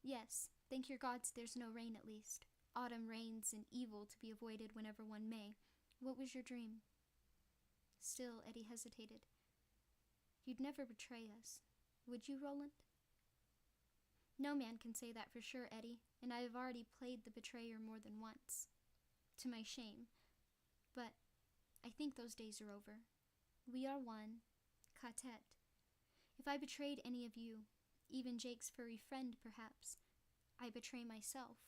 Yes, thank your gods there's no rain at least. Autumn rains and evil to be avoided whenever one may. What was your dream? Still, Eddie hesitated. You'd never betray us. Would you, Roland? No man can say that for sure, Eddie, and I have already played the betrayer more than once. To my shame. But I think those days are over. We are one. Quartet. If I betrayed any of you, even Jake's furry friend perhaps, I betray myself.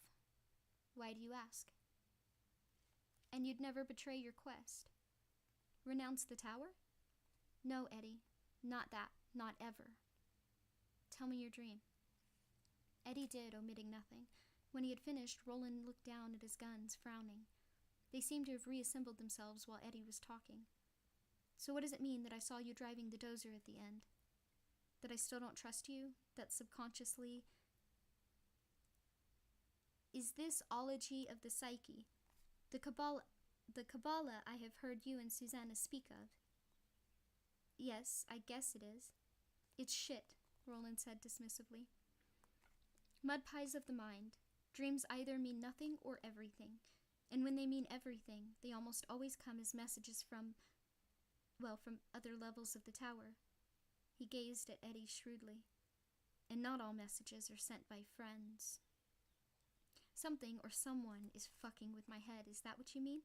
Why do you ask? And you'd never betray your quest? Renounce the tower? No, Eddie. Not that. Not ever. Tell me your dream. Eddie did, omitting nothing. When he had finished, Roland looked down at his guns, frowning. They seemed to have reassembled themselves while Eddie was talking. So what does it mean that I saw you driving the dozer at the end? That I still don't trust you? That subconsciously... Is this ology of the psyche? The Kabbalah I have heard you and Susanna speak of. Yes, I guess it is. It's shit, Roland said dismissively. Mud pies of the mind. Dreams either mean nothing or everything. And when they mean everything, they almost always come as messages from other levels of the tower. He gazed at Eddie shrewdly. And not all messages are sent by friends. Something or someone is fucking with my head, is that what you mean?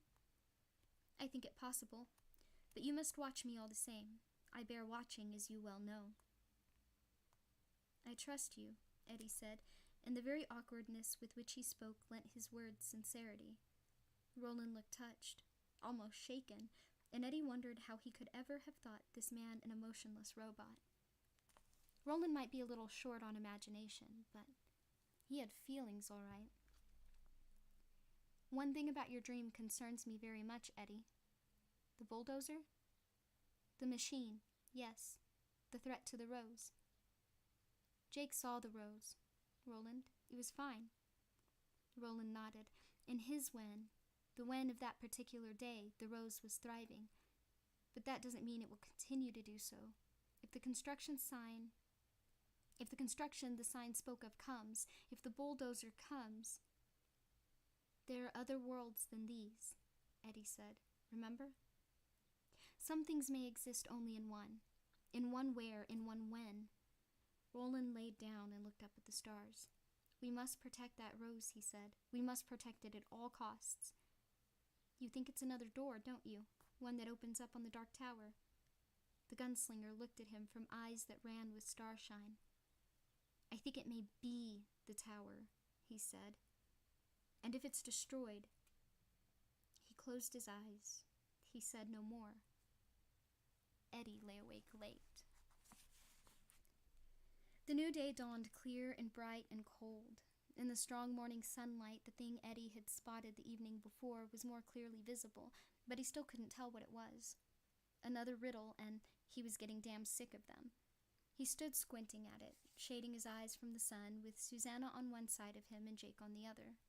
I think it possible. But you must watch me all the same. I bear watching, as you well know. I trust you, Eddie said, and the very awkwardness with which he spoke lent his words sincerity. Roland looked touched, almost shaken, and Eddie wondered how he could ever have thought this man an emotionless robot. Roland might be a little short on imagination, but he had feelings all right. One thing about your dream concerns me very much, Eddie. The bulldozer? The machine, yes. The threat to the rose. Jake saw the rose. Roland, it was fine. Roland nodded. In his Wen, the Wen of that particular day, the rose was thriving. But that doesn't mean it will continue to do so. If the construction the sign spoke of comes, if the bulldozer comes... There are other worlds than these, Eddie said. Remember? Some things may exist only in one. In one where, in one when. Roland laid down and looked up at the stars. We must protect that rose, he said. We must protect it at all costs. You think it's another door, don't you? One that opens up on the Dark Tower. The gunslinger looked at him from eyes that ran with starshine. I think it may be the tower, he said. And if it's destroyed... He closed his eyes. He said no more. Eddie lay awake late. The new day dawned clear and bright and cold. In the strong morning sunlight, the thing Eddie had spotted the evening before was more clearly visible, but he still couldn't tell what it was. Another riddle, and he was getting damn sick of them. He stood squinting at it, shading his eyes from the sun, with Susanna on one side of him and Jake on the other.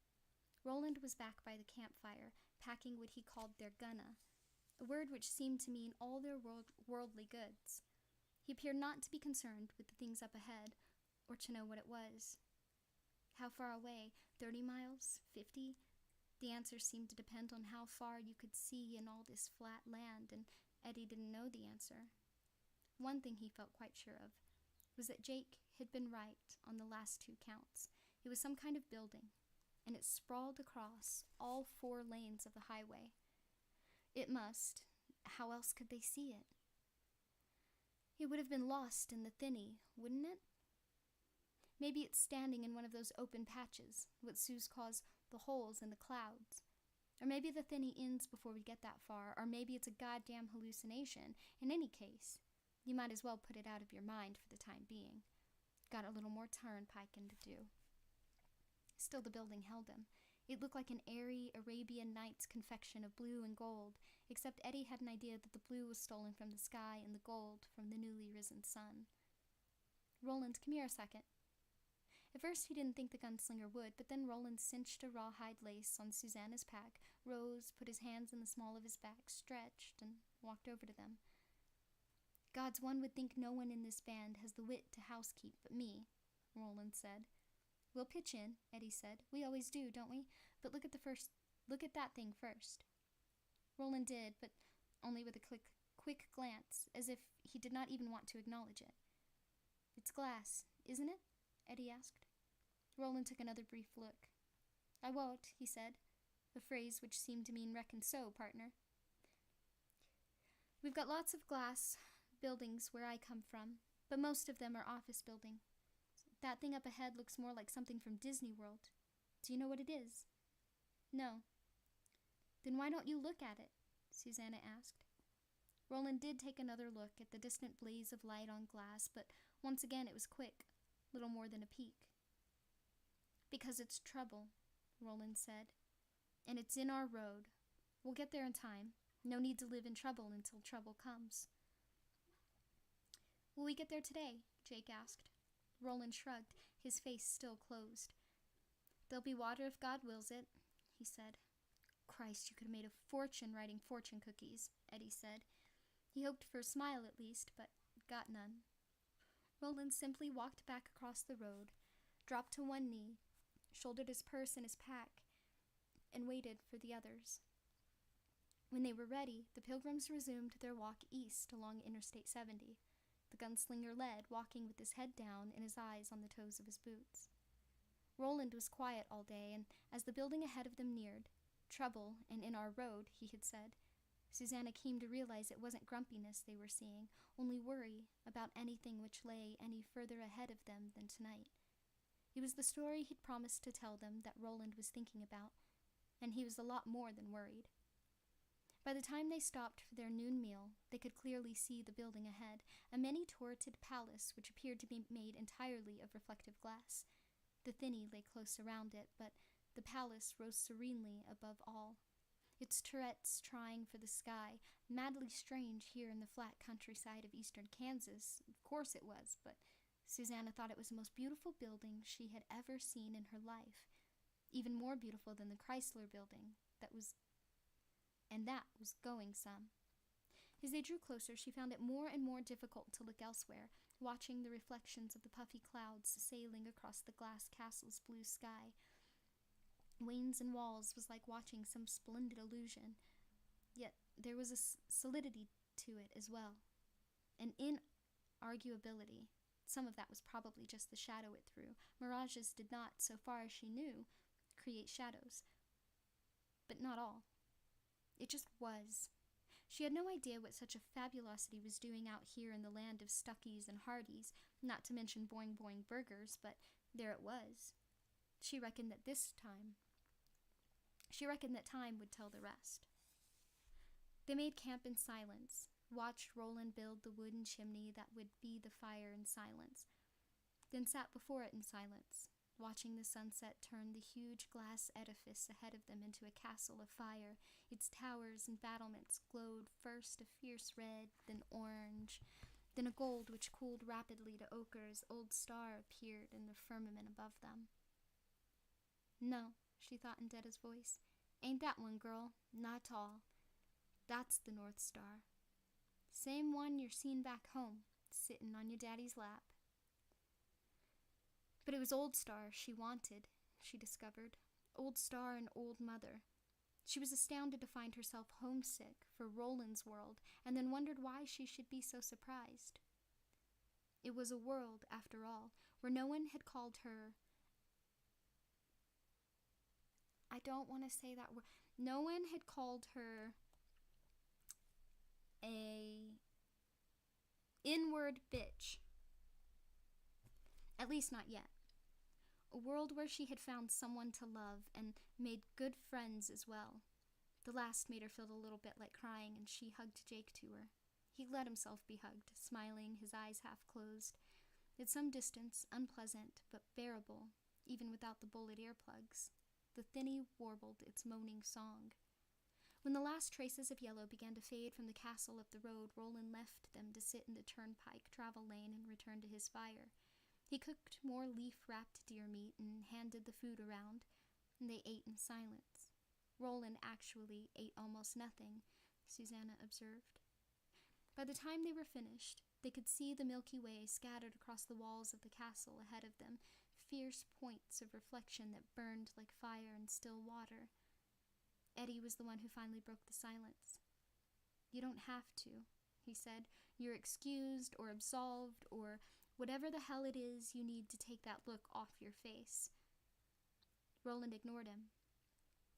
Roland was back by the campfire, packing what he called their gunna, a word which seemed to mean all their worldly goods. He appeared not to be concerned with the things up ahead, or to know what it was. How far away? 30 miles? 50? The answer seemed to depend on how far you could see in all this flat land, and Eddie didn't know the answer. One thing he felt quite sure of was that Jake had been right on the last 2 counts. It was some kind of building, and it sprawled across all 4 lanes of the highway. It must. How else could they see it? It would have been lost in the thinny, wouldn't it? Maybe it's standing in one of those open patches, what Suze calls the holes in the clouds. Or maybe the thinny ends before we get that far, or maybe it's a goddamn hallucination. In any case, you might as well put it out of your mind for the time being. Got a little more turnpiking to do. Still, the building held him. It looked like an airy Arabian Nights confection of blue and gold, except Eddie had an idea that the blue was stolen from the sky and the gold from the newly risen sun. Roland, come here a second. At first he didn't think the gunslinger would, but then Roland cinched a rawhide lace on Susanna's pack, rose, put his hands in the small of his back, stretched, and walked over to them. God's one would think no one in this band has the wit to housekeep but me, Roland said. We'll pitch in, Eddie said. We always do, don't we? But look at that thing first. Roland did, but only with a quick glance, as if he did not even want to acknowledge it. It's glass, isn't it? Eddie asked. Roland took another brief look. I won't, he said, a phrase which seemed to mean reckon so, partner. We've got lots of glass buildings where I come from, but most of them are office buildings. That thing up ahead looks more like something from Disney World. Do you know what it is? No. Then why don't you look at it? Susanna asked. Roland did take another look at the distant blaze of light on glass, but once again it was quick, little more than a peek. Because it's trouble, Roland said, and it's in our road. We'll get there in time. No need to live in trouble until trouble comes. Will we get there today? Jake asked. Roland shrugged, his face still closed. There'll be water if God wills it, he said. Christ, you could have made a fortune writing fortune cookies, Eddie said. He hoped for a smile at least, but got none. Roland simply walked back across the road, dropped to one knee, shouldered his purse and his pack, and waited for the others. When they were ready, the pilgrims resumed their walk east along Interstate 70. The gunslinger led, walking with his head down and his eyes on the toes of his boots. Roland was quiet all day, and as the building ahead of them neared, trouble and in our road, he had said, Susanna came to realize it wasn't grumpiness they were seeing, only worry about anything which lay any further ahead of them than tonight. It was the story he'd promised to tell them that Roland was thinking about, and he was a lot more than worried. By the time they stopped for their noon meal, they could clearly see the building ahead, a many-turreted palace which appeared to be made entirely of reflective glass. The thinny lay close around it, but the palace rose serenely above all, its turrets trying for the sky, madly strange here in the flat countryside of eastern Kansas. Of course it was, but Susanna thought it was the most beautiful building she had ever seen in her life, even more beautiful than the Chrysler building that was going some. As they drew closer, she found it more and more difficult to look elsewhere, watching the reflections of the puffy clouds sailing across the glass castle's blue sky. Wanes and walls was like watching some splendid illusion, yet there was a solidity to it as well, an inarguability. Some of that was probably just the shadow it threw. Mirages did not, so far as she knew, create shadows. But not all. It just was. She had no idea what such a fabulosity was doing out here in the land of Stuckies and Hardys, not to mention Boing Boing burgers, but there it was. She reckoned that time would tell the rest. They made camp in silence, watched Roland build the wooden chimney that would be the fire in silence, then sat before it in silence, watching the sunset turn the huge glass edifice ahead of them into a castle of fire. Its towers and battlements glowed first a fierce red, then orange, then a gold which cooled rapidly to ochre as old star appeared in the firmament above them. No, she thought in Detta's voice, ain't that one, girl, not all. That's the North Star. Same one you're seen back home, sittin' on your daddy's lap. But it was Old Star she wanted, she discovered. Old Star and Old Mother. She was astounded to find herself homesick for Roland's world, and then wondered why she should be so surprised. It was a world, after all, where no one had called her... I don't want to say that word. No one had called her a inward bitch. At least not yet. A world where she had found someone to love and made good friends as well. The last made her feel a little bit like crying, and she hugged Jake to her. He let himself be hugged, smiling, his eyes half closed. At some distance, unpleasant, but bearable, even without the bullet earplugs. The thinny warbled its moaning song. When the last traces of yellow began to fade from the castle up the road, Roland left them to sit in the turnpike travel lane and return to his fire. He cooked more leaf-wrapped deer meat and handed the food around, and they ate in silence. Roland actually ate almost nothing, Susanna observed. By the time they were finished, they could see the Milky Way scattered across the walls of the castle ahead of them, fierce points of reflection that burned like fire in still water. Eddie was the one who finally broke the silence. "You don't have to," he said. "You're excused or absolved or whatever the hell it is you need to take that look off your face." Roland ignored him.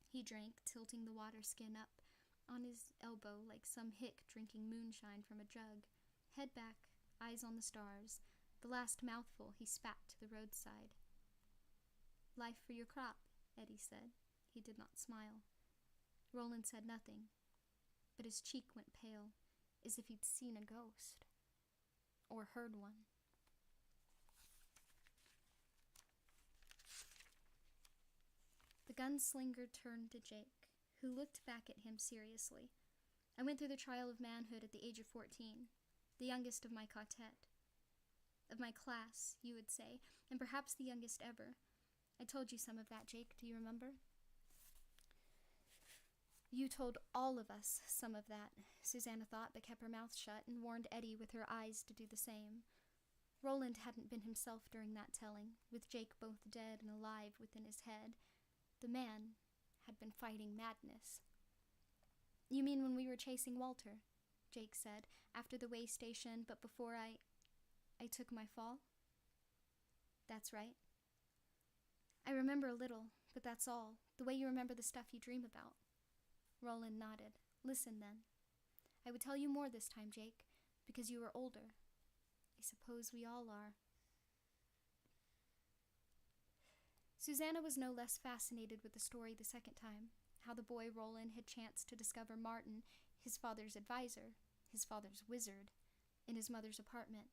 He drank, tilting the water skin up on his elbow like some hick drinking moonshine from a jug. Head back, eyes on the stars. The last mouthful he spat to the roadside. "Life for your crop," Eddie said. He did not smile. Roland said nothing, but his cheek went pale, as if he'd seen a ghost. Or heard one. The gunslinger turned to Jake, who looked back at him seriously. "I went through the trial of manhood at the age of 14, the youngest of my quartet. Of my class, you would say, and perhaps the youngest ever. I told you some of that, Jake, do you remember?" "You told all of us some of that," Susanna thought, but kept her mouth shut and warned Eddie with her eyes to do the same. Roland hadn't been himself during that telling, with Jake both dead and alive within his head. The man had been fighting madness. "You mean when we were chasing Walter?" Jake said, "after the way station, but before I took my fall?" "That's right." "I remember a little, but that's all, the way you remember the stuff you dream about." Roland nodded. "Listen, then. I would tell you more this time, Jake, because you are older. I suppose we all are." Susanna was no less fascinated with the story the second time, how the boy Roland had chanced to discover Martin, his father's advisor, his father's wizard, in his mother's apartment.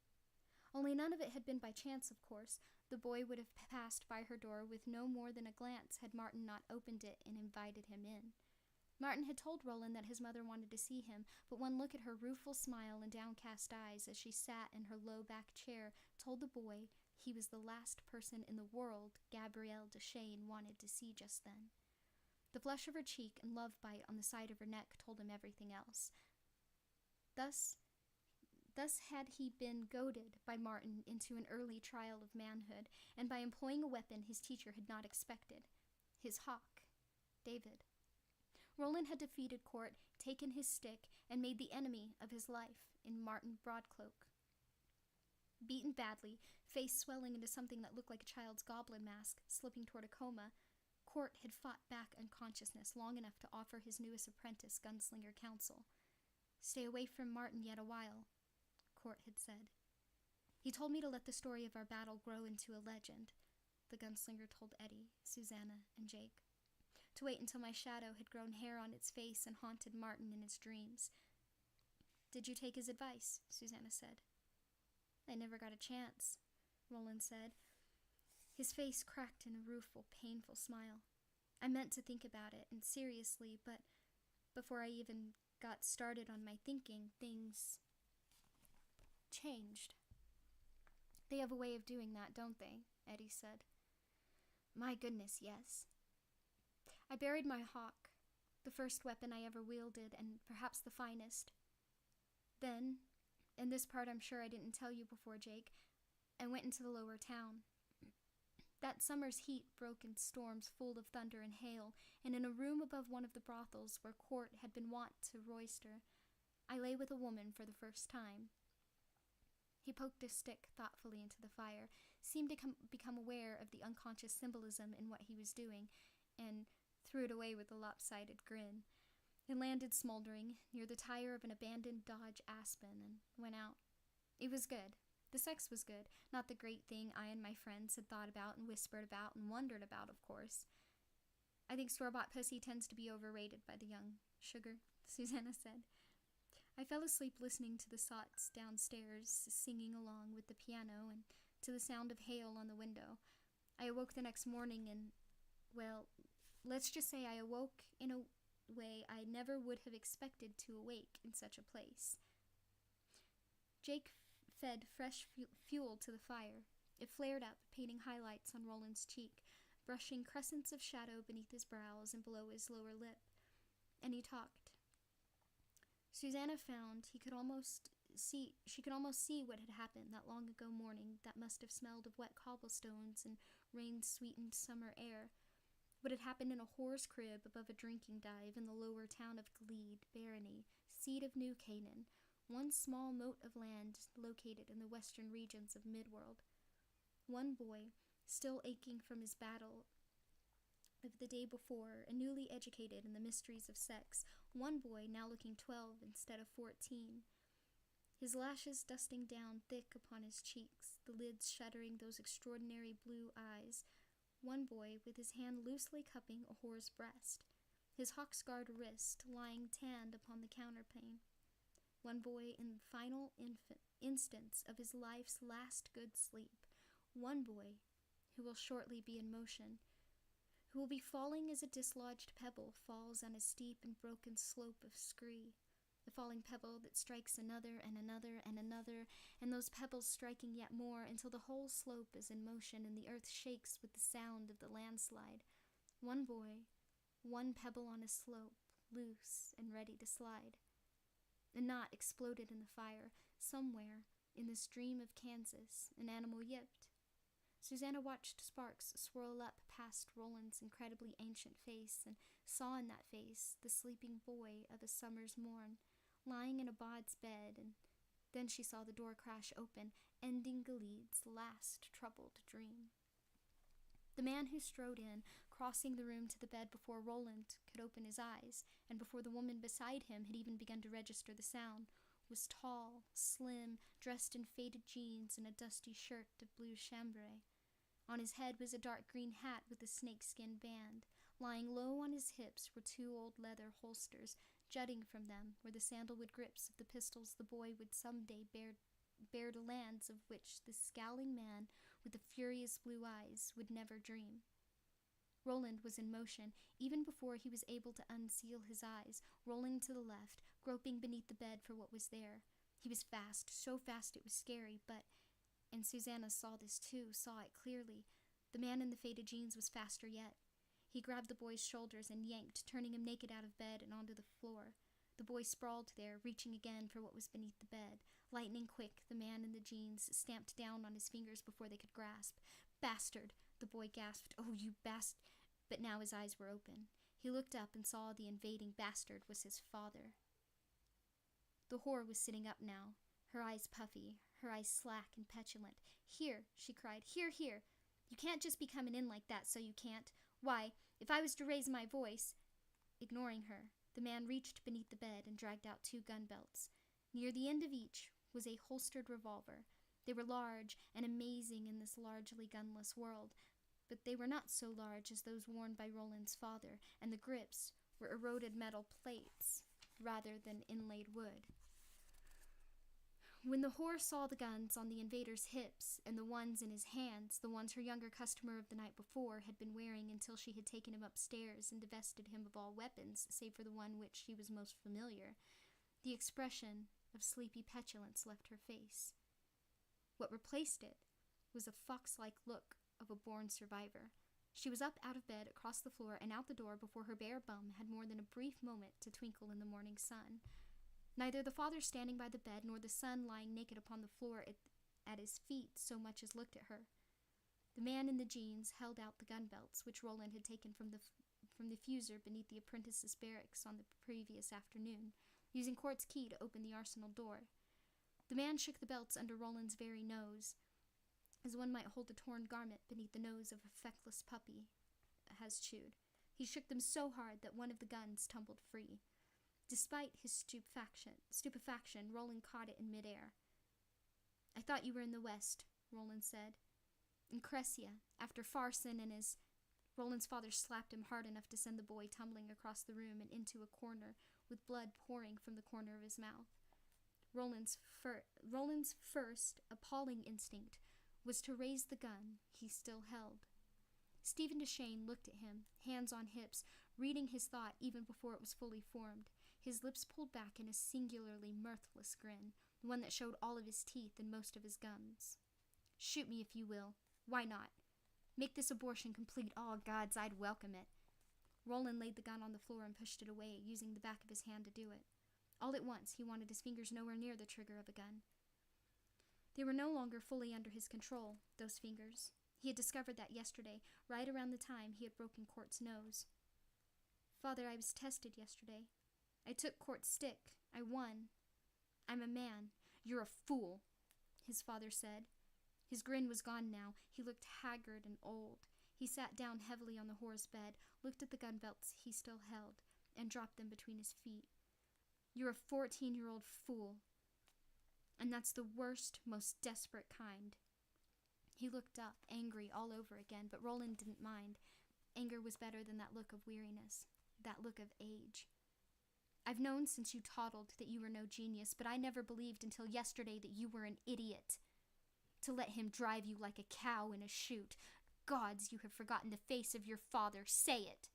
Only none of it had been by chance, of course. The boy would have passed by her door with no more than a glance had Martin not opened it and invited him in. Martin had told Roland that his mother wanted to see him, but one look at her rueful smile and downcast eyes as she sat in her low-backed chair told the boy he was the last person in the world Gabrielle Duchesne wanted to see just then. The flush of her cheek and love bite on the side of her neck told him everything else. Thus had he been goaded by Martin into an early trial of manhood, and by employing a weapon his teacher had not expected, his hawk, David. Roland had defeated Court, taken his stick, and made the enemy of his life in Martin Broadcloak. Beaten badly, face swelling into something that looked like a child's goblin mask, slipping toward a coma, Court had fought back unconsciousness long enough to offer his newest apprentice gunslinger counsel. "Stay away from Martin yet a while," Court had said. "He told me to let the story of our battle grow into a legend," the gunslinger told Eddie, Susanna, and Jake. "To wait until my shadow had grown hair on its face and haunted Martin in his dreams." "Did you take his advice?" Susanna said. "I never got a chance," Roland said. His face cracked in a rueful, painful smile. "I meant to think about it, and seriously, but before I even got started on my thinking, things changed." "They have a way of doing that, don't they?" Eddie said. "My goodness, yes. I buried my hawk, the first weapon I ever wielded, and perhaps the finest. Then, and this part I'm sure I didn't tell you before, Jake, I went into the lower town. That summer's heat broke in storms full of thunder and hail, and in a room above one of the brothels where court had been wont to roister, I lay with a woman for the first time. He poked a stick thoughtfully into the fire, seemed to become aware of the unconscious symbolism in what he was doing, and threw it away with a lopsided grin. It landed smoldering near the tire of an abandoned Dodge Aspen and went out. It was good. The sex was good, not the great thing I and my friends had thought about and whispered about and wondered about, of course. I think store-bought pussy tends to be overrated by the young sugar, Susanna said. I fell asleep listening to the sots downstairs singing along with the piano and to the sound of hail on the window. I awoke the next morning and, well, let's just say I awoke in a way I never would have expected to awake in such a place. Jake fed fresh fuel to the fire. It flared up, painting highlights on Roland's cheek, brushing crescents of shadow beneath his brows and below his lower lip. And he talked. Susanna found she could almost see what had happened that long ago morning that must have smelled of wet cobblestones and rain-sweetened summer air. What had happened in a whore's crib above a drinking dive in the lower town of Glede, Barony, seat of New Canaan, one small mote of land located in the western regions of Midworld. One boy, still aching from his battle of the day before and newly educated in the mysteries of sex, one boy now looking 12 instead of 14. His lashes dusting down thick upon his cheeks, the lids shuttering those extraordinary blue eyes. One boy with his hand loosely cupping a whore's breast, his hawk-scarred wrist lying tanned upon the counterpane. One boy in the final instance of his life's last good sleep. One boy who will shortly be in motion, who will be falling as a dislodged pebble falls on a steep and broken slope of scree, a falling pebble that strikes another and another and another, and those pebbles striking yet more until the whole slope is in motion and the earth shakes with the sound of the landslide. One boy, one pebble on a slope, loose and ready to slide. A knot exploded in the fire. Somewhere, in this dream of Kansas, an animal yipped. Susanna watched sparks swirl up past Roland's incredibly ancient face and saw in that face the sleeping boy of a summer's morn, lying in a bod's bed, and then she saw the door crash open, ending Galeed's last troubled dream. The man who strode in, crossing the room to the bed before Roland could open his eyes, and before the woman beside him had even begun to register the sound, was tall, slim, dressed in faded jeans and a dusty shirt of blue chambray. On his head was a dark green hat with a snakeskin band. Lying low on his hips were two old leather holsters. Jutting from them were the sandalwood grips of the pistols the boy would someday bear to lands of which the scowling man with the furious blue eyes would never dream. Roland was in motion, even before he was able to unseal his eyes, rolling to the left, groping beneath the bed for what was there. He was fast, so fast it was scary, but... And Susanna saw this too, saw it clearly. The man in the faded jeans was faster yet. He grabbed the boy's shoulders and yanked, turning him naked out of bed and onto the floor. The boy sprawled there, reaching again for what was beneath the bed. Lightning quick, the man in the jeans stamped down on his fingers before they could grasp. "Bastard!" the boy gasped. "Oh, you bast—" But now his eyes were open. He looked up and saw the invading bastard was his father. The whore was sitting up now, her eyes puffy, her eyes slack and petulant. "Here," she cried. "Here, here! You can't just be coming in like that, so you can't. Why, if I was to raise my voice—" Ignoring her, the man reached beneath the bed and dragged out 2 gun belts. Near the end of each was a holstered revolver. They were large and amazing in this largely gunless world, but they were not so large as those worn by Roland's father, and the grips were eroded metal plates rather than inlaid wood. When the whore saw the guns on the invader's hips and the ones in his hands, the ones her younger customer of the night before had been wearing until she had taken him upstairs and divested him of all weapons save for the one which he was most familiar, the expression of sleepy petulance left her face. What replaced it was a fox-like look of a born survivor. She was up out of bed, across the floor, and out the door before her bare bum had more than a brief moment to twinkle in the morning sun. Neither the father standing by the bed nor the son lying naked upon the floor at his feet so much as looked at her. The man in the jeans held out the gun belts, which Roland had taken from the fuser beneath the apprentice's barracks on the previous afternoon, using Court's key to open the arsenal door. The man shook the belts under Roland's very nose, as one might hold a torn garment beneath the nose of a feckless puppy has chewed. He shook them so hard that one of the guns tumbled free. Despite his stupefaction, Roland caught it in midair. "I thought you were in the West," Roland said. "In Crescia, after Farson and his—" Roland's father slapped him hard enough to send the boy tumbling across the room and into a corner, with blood pouring from the corner of his mouth. Roland's first appalling instinct was to raise the gun he still held. Stephen Deshane looked at him, hands on hips, reading his thought even before it was fully formed, his lips pulled back in a singularly mirthless grin, one that showed all of his teeth and most of his gums. "Shoot me if you will. Why not? Make this abortion complete. Oh, gods, I'd welcome it." Roland laid the gun on the floor and pushed it away, using the back of his hand to do it. All at once, he wanted his fingers nowhere near the trigger of a gun. They were no longer fully under his control, those fingers. He had discovered that yesterday, right around the time he had broken Court's nose. "Father, I was tested yesterday. I took Court's stick. I won. I'm a man." "You're a fool," his father said. His grin was gone now. He looked haggard and old. He sat down heavily on the whore's bed, looked at the gun belts he still held, and dropped them between his feet. "You're a 14-year-old fool. And that's the worst, most desperate kind." He looked up, angry all over again, but Roland didn't mind. Anger was better than that look of weariness, that look of age. "I've known since you toddled that you were no genius, but I never believed until yesterday that you were an idiot. To let him drive you like a cow in a chute. Gods, you have forgotten the face of your father. Say it."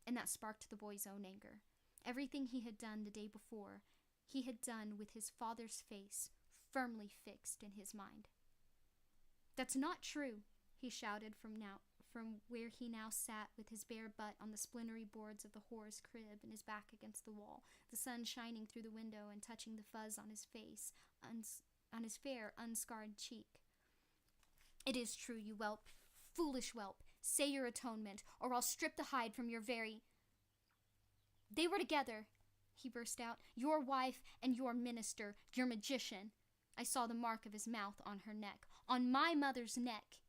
And that sparked the boy's own anger. Everything he had done the day before, he had done with his father's face firmly fixed in his mind. "That's not true," he shouted from where he now sat with his bare butt on the splintery boards of the whore's crib and his back against the wall, the sun shining through the window and touching the fuzz on his face, on his fair, unscarred cheek. "It is true, you whelp. Foolish whelp. Say your atonement, or I'll strip the hide from your very—" "They were together," he burst out. "Your wife and your minister, your magician. I saw the mark of his mouth on her neck. On my mother's neck."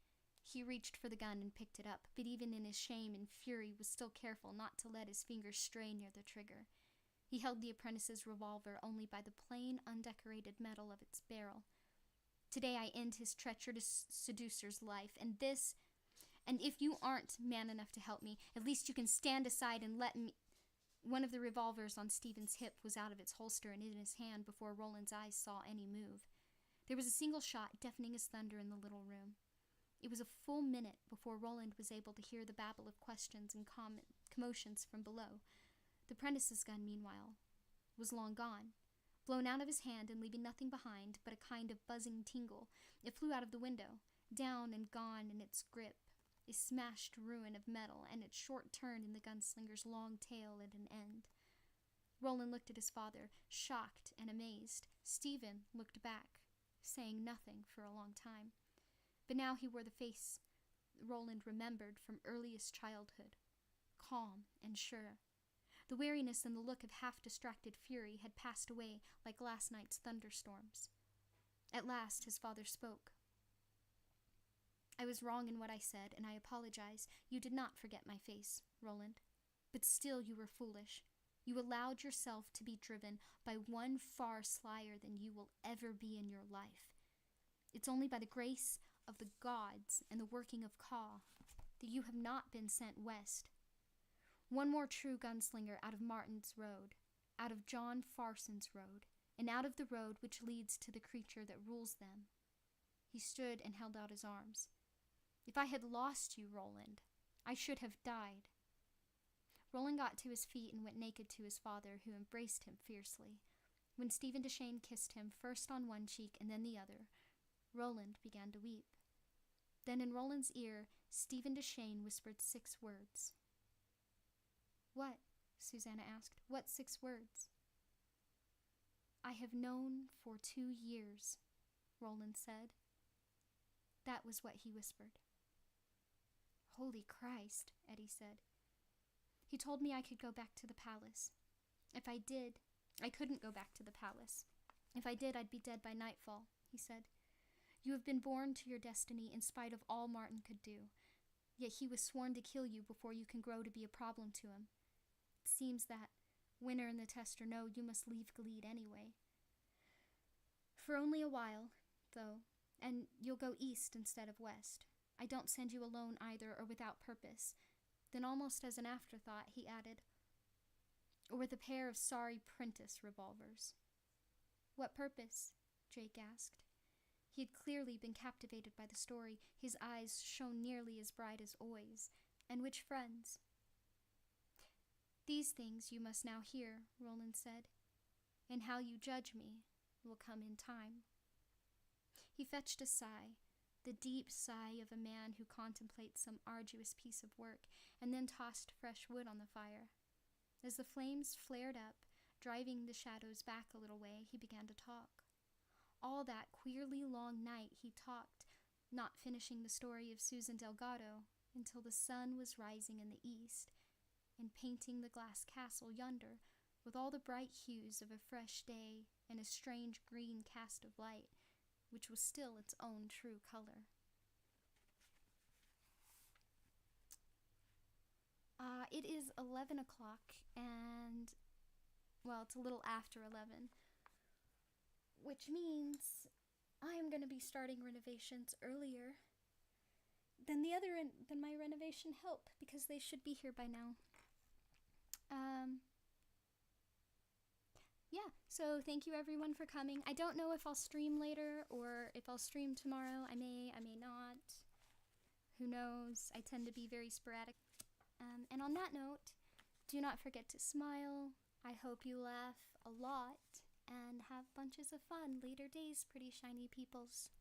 He reached for the gun and picked it up, but even in his shame and fury was still careful not to let his fingers stray near the trigger. He held the apprentice's revolver only by the plain, undecorated metal of its barrel. "Today I end his treacherous seducer's life, and if you aren't man enough to help me, at least you can stand aside and let me—" One of the revolvers on Stephen's hip was out of its holster and in his hand before Roland's eyes saw any move. There was a single shot, deafening as thunder in the little room. It was a full minute before Roland was able to hear the babble of questions and commotions from below. The apprentice's gun, meanwhile, was long gone. Blown out of his hand and leaving nothing behind but a kind of buzzing tingle, it flew out of the window, down and gone in its grip, a smashed ruin of metal, and its short turn in the gunslinger's long tail at an end. Roland looked at his father, shocked and amazed. Stephen looked back, saying nothing for a long time. But now he wore the face Roland remembered from earliest childhood, calm and sure. The weariness and the look of half-distracted fury had passed away like last night's thunderstorms. At last his father spoke. "I was wrong in what I said, and I apologize. You did not forget my face, Roland. But still you were foolish. You allowed yourself to be driven by one far slyer than you will ever be in your life. It's only by the grace of the gods and the working of Ka that you have not been sent west. One more true gunslinger out of Martin's road, out of John Farson's road, and out of the road which leads to the creature that rules them." He stood and held out his arms. "If I had lost you, Roland, I should have died." Roland got to his feet and went naked to his father, who embraced him fiercely. When Stephen Deshane kissed him, first on one cheek and then the other, Roland began to weep. Then in Roland's ear, Stephen Deshane whispered 6 words. "What?" Susanna asked. "What 6 words?" "I have known for 2 years," Roland said. That was what he whispered. Holy Christ, Eddie said. He told me I could go back to the palace. If I did, I couldn't go back to the palace. If I did, I'd be dead by nightfall, he said. You have been born to your destiny in spite of all Martin could do. Yet he was sworn to kill you before you can grow to be a problem to him. It seems that, winner and the tester know, you must leave Gilead anyway. For only a while, though, and you'll go east instead of west. I don't send you alone either or without purpose. Then almost as an afterthought, he added, or with a pair of sorry Prentice revolvers. What purpose? Drake asked. He had clearly been captivated by the story. His eyes shone nearly as bright as Oi's. And which friends? These things you must now hear, Roland said, and how you judge me will come in time. He fetched a sigh, the deep sigh of a man who contemplates some arduous piece of work, and then tossed fresh wood on the fire. As the flames flared up, driving the shadows back a little way, he began to talk. All that queerly long night he talked, not finishing the story of Susan Delgado until the sun was rising in the east and painting the glass castle yonder with all the bright hues of a fresh day and a strange green cast of light, which was still its own true color. It is 11 o'clock, and, well, it's a little after 11, which means I am going to be starting renovations earlier than my renovation help, because they should be here by now. Yeah, so thank you everyone for coming. I don't know if I'll stream later or if I'll stream tomorrow. I may not. Who knows? I tend to be very sporadic. And on that note, do not forget to smile. I hope you laugh a lot and have bunches of fun. Later days, pretty shiny peoples.